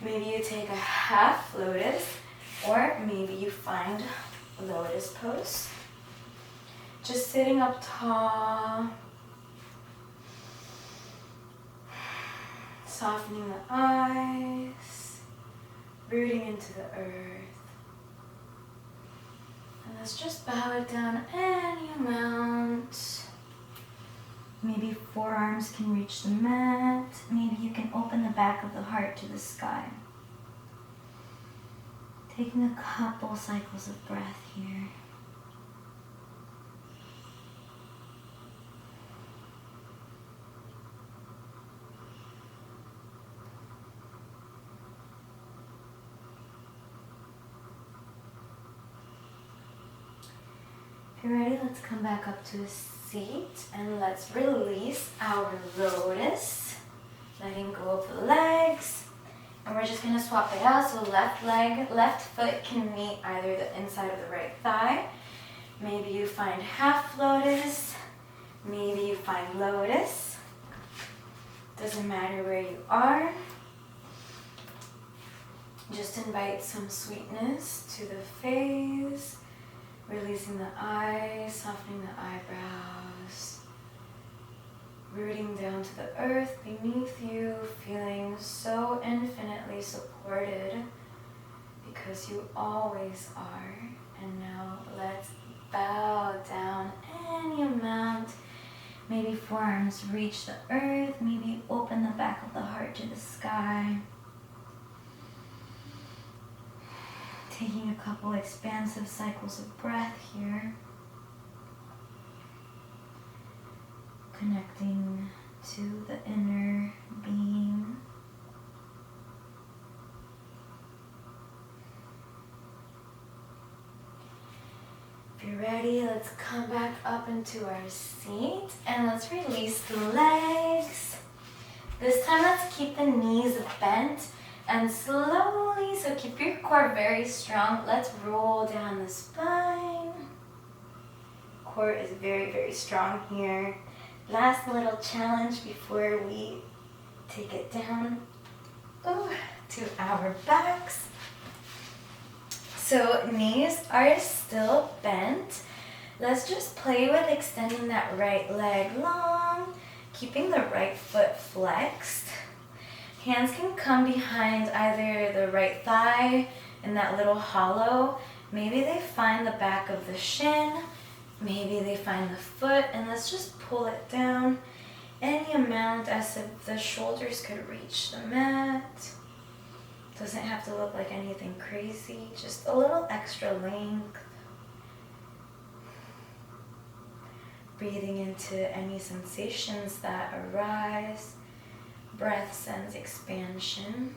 Maybe you take a half lotus, or maybe you find a lotus pose. Just sitting up tall, softening the eyes, rooting into the earth. And let's just bow it down any amount. Maybe forearms can reach the mat. Maybe you can open the back of the heart to the sky. Taking a couple cycles of breath here. If you're ready, let's come back up to a seat and let's release our lotus. Letting go of the legs. And we're just gonna swap it out. So left foot can meet either the inside of the right thigh. Maybe you find half lotus. Maybe you find lotus. Doesn't matter where you are. Just invite some sweetness to the face. Releasing the eyes, softening the eyebrows. Rooting down to the earth beneath you, feeling so infinitely supported because you always are. And now let's bow down any amount. Maybe forearms reach the earth, maybe open the back of the heart to the sky. Taking a couple expansive cycles of breath here. Connecting to the inner being. If you're ready, let's come back up into our seat and let's release the legs. This time let's keep the knees bent and slowly, so keep your core very strong. Let's roll down the spine. Core is very, very strong here. Last little challenge before we take it down to our backs. So knees are still bent. Let's just play with extending that right leg long, keeping the right foot flexed. Hands can come behind either the right thigh in that little hollow. Maybe they find the back of the shin. Maybe they find the foot, and let's just pull it down any amount as if the shoulders could reach the mat. Doesn't have to look like anything crazy, just a little extra length. Breathing into any sensations that arise. Breath sends expansion.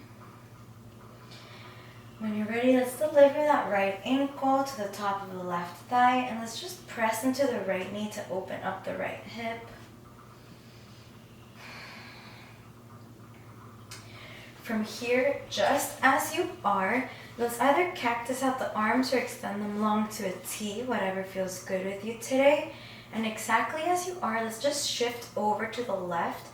When you're ready, let's deliver that right ankle to the top of the left thigh, and let's just press into the right knee to open up the right hip. From here, just as you are, let's either cactus out the arms or extend them long to a T, whatever feels good with you today. And exactly as you are, let's just shift over to the left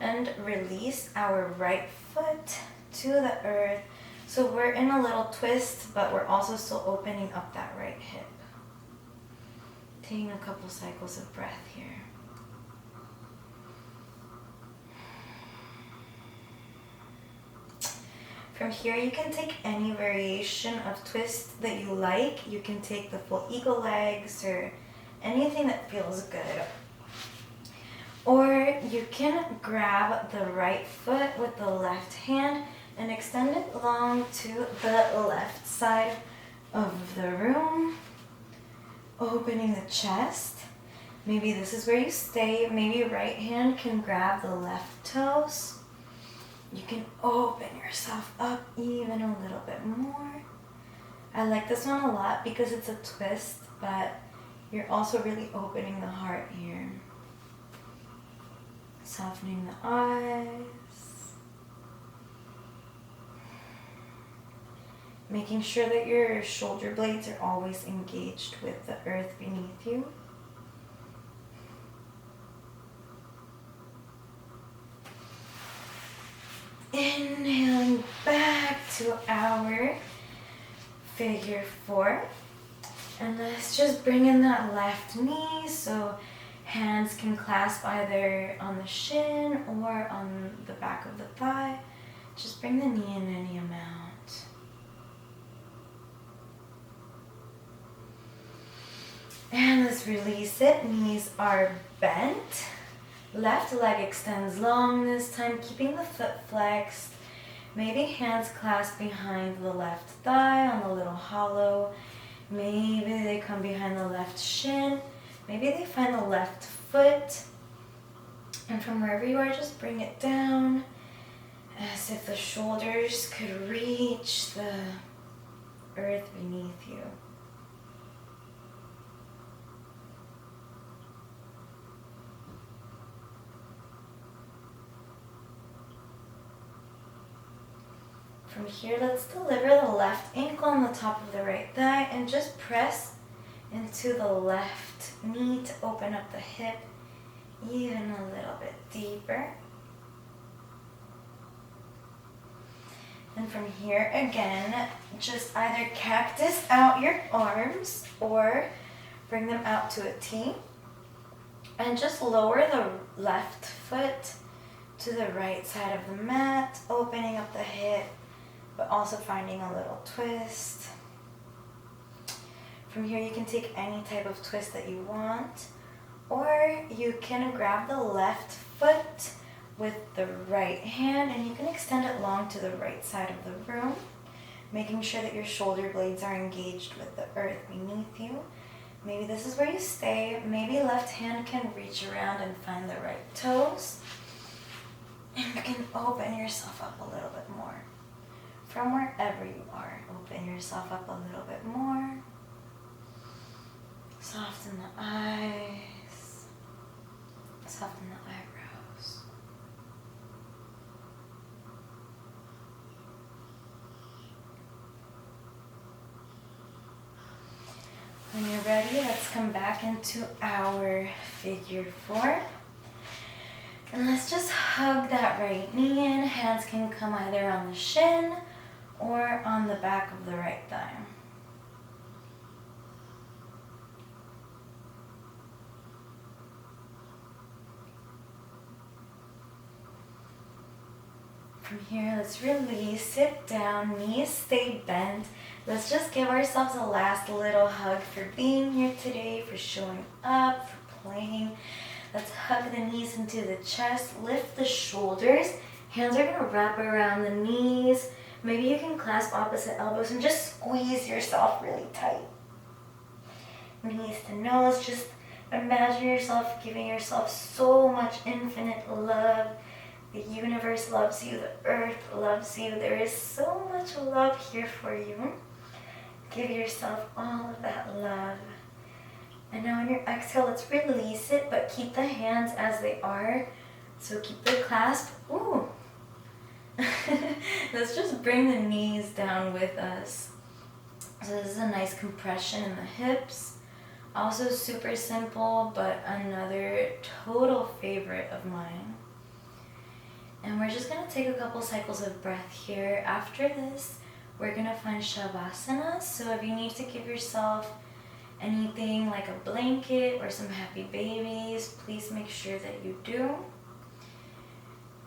and release our right foot to the earth. So we're in a little twist, but we're also still opening up that right hip. Taking a couple cycles of breath here. From here, you can take any variation of twist that you like. You can take the full eagle legs or anything that feels good. Or you can grab the right foot with the left hand and extend it long to the left side of the room, opening the chest. Maybe this is where you stay. Maybe right hand can grab the left toes. You can open yourself up even a little bit more. I like this one a lot because it's a twist, but you're also really opening the heart here. Softening the eyes. Making sure that your shoulder blades are always engaged with the earth beneath you. Inhaling back to our figure four. And let's just bring in that left knee so hands can clasp either on the shin or on the back of the thigh. Just bring the knee in any amount. And let's release it. Knees are bent. Left leg extends long this time, keeping the foot flexed. Maybe hands clasp behind the left thigh on the little hollow. Maybe they come behind the left shin. Maybe they find the left foot. And from wherever you are, just bring it down as if the shoulders could reach the earth beneath you. From here, let's deliver the left ankle on the top of the right thigh and just press into the left knee to open up the hip even a little bit deeper. And from here, again, just either cactus out your arms or bring them out to a T. And just lower the left foot to the right side of the mat, opening up the hip, but also finding a little twist. From here, you can take any type of twist that you want, or you can grab the left foot with the right hand and you can extend it long to the right side of the room, making sure that your shoulder blades are engaged with the earth beneath you. Maybe this is where you stay. Maybe left hand can reach around and find the right toes. And you can open yourself up a little bit more. From wherever you are, open yourself up a little bit more. Soften the eyes. Soften the eyebrows. When you're ready, let's come back into our figure four. And let's just hug that right knee in. Hands can come either on the shin or on the back of the right thigh. From here, let's release, sit down, knees stay bent. Let's just give ourselves a last little hug for being here today, for showing up, for playing. Let's hug the knees into the chest, lift the shoulders. Hands are gonna wrap around the knees. Maybe you can clasp opposite elbows and just squeeze yourself really tight. Knees to nose, just imagine yourself giving yourself so much infinite love. The universe loves you, the earth loves you. There is so much love here for you. Give yourself all of that love. And now on your exhale, let's release it, but keep the hands as they are. So keep the clasp. Ooh. Let's just bring the knees down with us. So this is a nice compression in the hips. Also super simple, but another total favorite of mine. And we're just gonna take a couple cycles of breath here. After this, we're gonna find Shavasana. So if you need to give yourself anything like a blanket or some happy babies, please make sure that you do.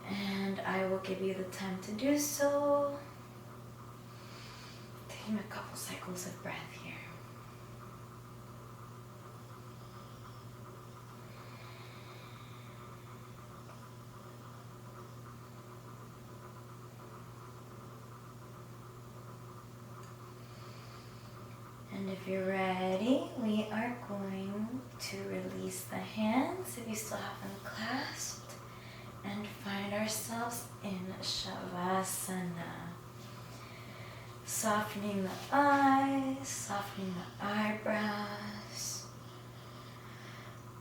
And I will give you the time to do so. Taking a couple cycles of breath here. And if you're ready, we are going to release the hands if you still have them clasped and find ourselves in Shavasana. Softening the eyes, softening the eyebrows.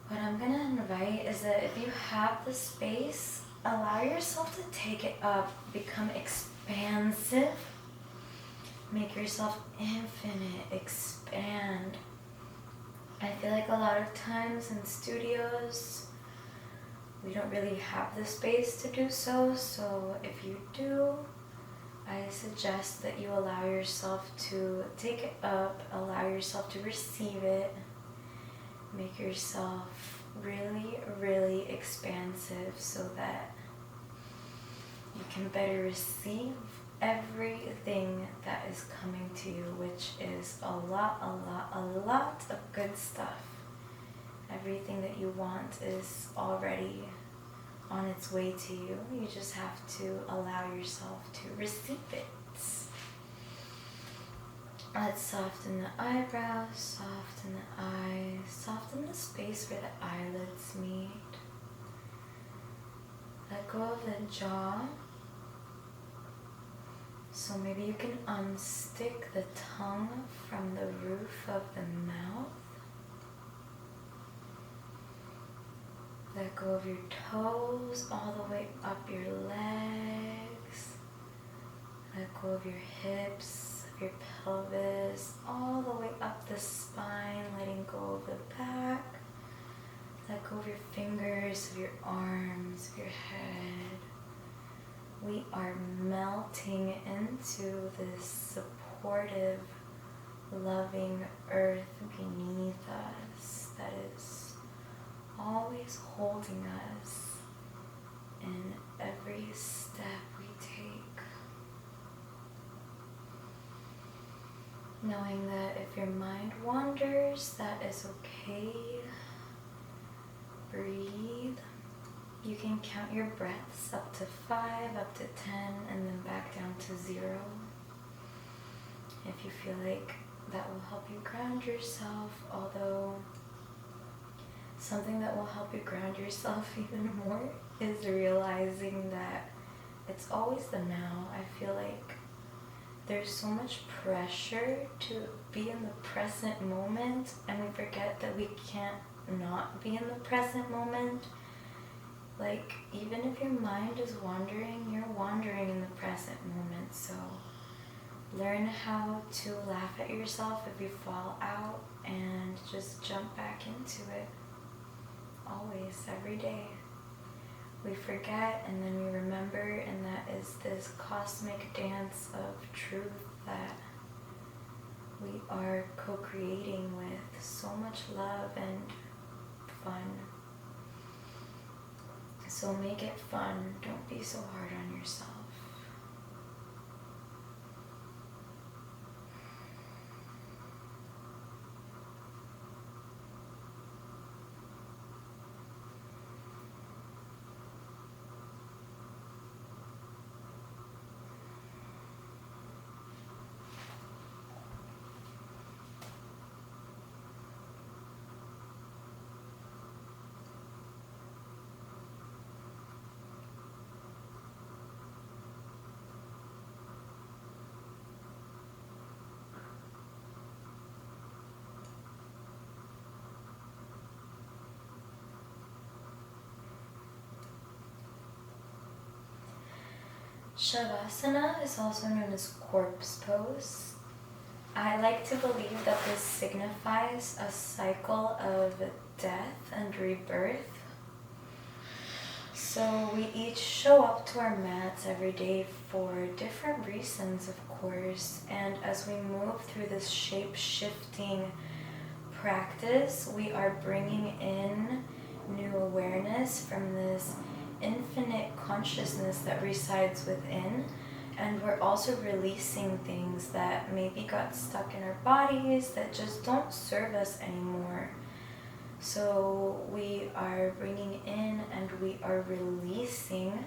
What I'm going to invite is that if you have the space, allow yourself to take it up, become expansive. Make yourself infinite, expand. I feel like a lot of times in studios, we don't really have the space to do so. So if you do, I suggest that you allow yourself to take it up, allow yourself to receive it. Make yourself really, really expansive so that you can better receive everything that is coming to you, which is a lot of good stuff. Everything that you want is already on its way to you. You just have to allow yourself to receive it. Let's soften the eyebrows, soften the eyes, soften the space where the eyelids meet. Let go of the jaw. So maybe you can unstick the tongue from the roof of the mouth. Let go of your toes all the way up your legs. Let go of your hips, of your pelvis, all the way up the spine, letting go of the back. Let go of your fingers, of your arms, of your head. We are melting into this supportive, loving earth beneath us that is always holding us in every step we take. Knowing that if your mind wanders, that is okay. Breathe. You can count your breaths up to 5, up to 10, and then back down to 0. If you feel like that will help you ground yourself, although something that will help you ground yourself even more is realizing that it's always the now. I feel like there's so much pressure to be in the present moment, and we forget that we can't not be in the present moment. Like, even if your mind is wandering, you're wandering in the present moment. So learn how to laugh at yourself if you fall out and just jump back into it. Always, every day. We forget and then we remember, and that is this cosmic dance of truth that we are co-creating with so much love and fun. So make it fun. Don't be so hard on yourself. Shavasana is also known as corpse pose. I like to believe that this signifies a cycle of death and rebirth. So we each show up to our mats every day for different reasons, of course, and as we move through this shape-shifting practice, we are bringing in new awareness from this infinite consciousness that resides within, and we're also releasing things that maybe got stuck in our bodies that just don't serve us anymore. So we are bringing in and we are releasing.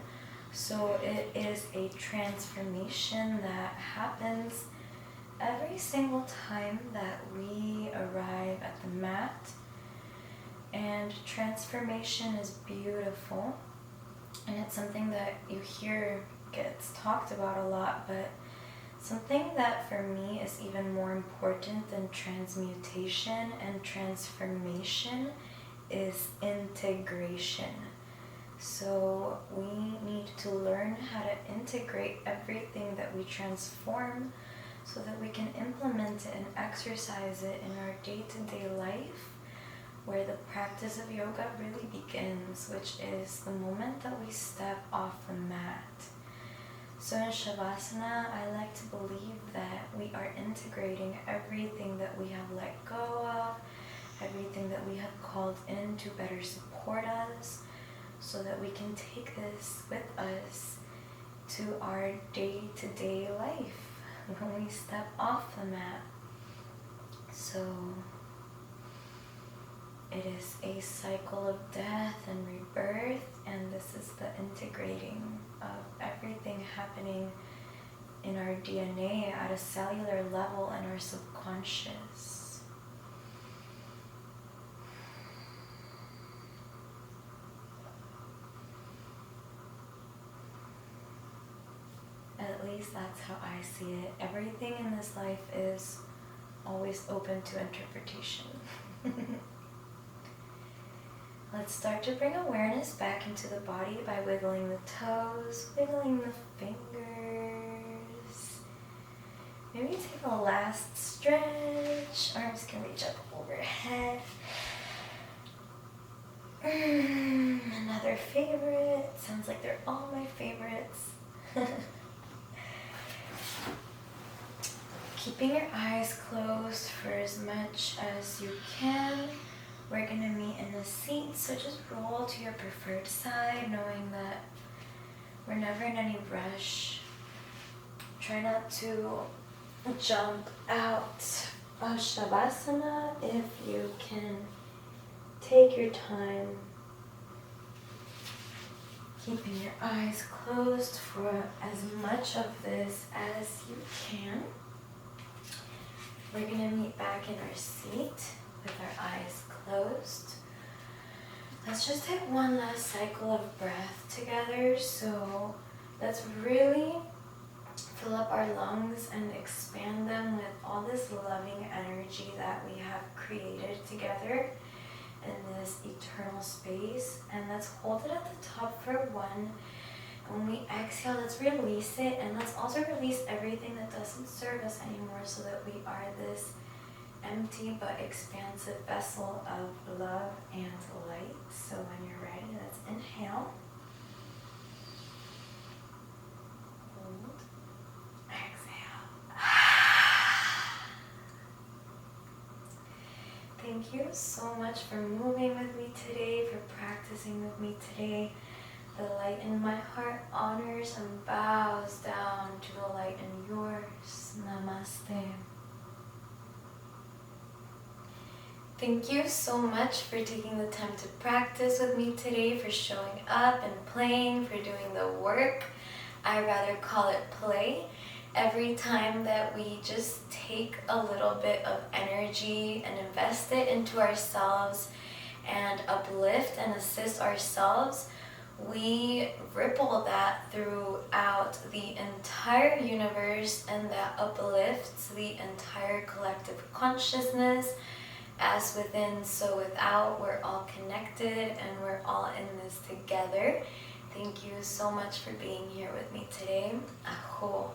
So it is a transformation that happens every single time that we arrive at the mat. And transformation is beautiful. And it's something that you hear gets talked about a lot, but something that for me is even more important than transmutation and transformation is integration. So we need to learn how to integrate everything that we transform so that we can implement it and exercise it in our day-to-day life, where the practice of yoga really begins, which is the moment that we step off the mat. So in Shavasana, I like to believe that we are integrating everything that we have let go of, everything that we have called in to better support us, so that we can take this with us to our day-to-day life when we step off the mat. So it is a cycle of death and rebirth, and this is the integrating of everything happening in our DNA at a cellular level in our subconscious. At least that's how I see it. Everything in this life is always open to interpretation. Let's start to bring awareness back into the body by wiggling the toes, wiggling the fingers. Maybe take a last stretch. Arms can reach up overhead. Another favorite. Sounds like they're all my favorites. Keeping your eyes closed for as much as you can. We're going to meet in a seat, so just roll to your preferred side, knowing that we're never in any rush. Try not to jump out of Shavasana if you can. Take your time, keeping your eyes closed for as much of this as you can. We're going to meet back in our seat with our eyes closed. Let's just take one last cycle of breath together. So let's really fill up our lungs and expand them with all this loving energy that we have created together in this eternal space. And let's hold it at the top for one. When we exhale, let's release it, and let's also release everything that doesn't serve us anymore, so that we are this empty but expansive vessel of love and light. So when you're ready, let's inhale. Hold. Exhale. Thank you so much for moving with me today, for practicing with me today. The light in my heart honors and bows down to the light in yours. Namaste. Thank you so much for taking the time to practice with me today, for showing up and playing, for doing the work. I rather call it play. Every time that we just take a little bit of energy and invest it into ourselves and uplift and assist ourselves, we ripple that throughout the entire universe, and that uplifts the entire collective consciousness. As within, so without. We're all connected and we're all in this together. Thank you so much for being here with me today. Aho.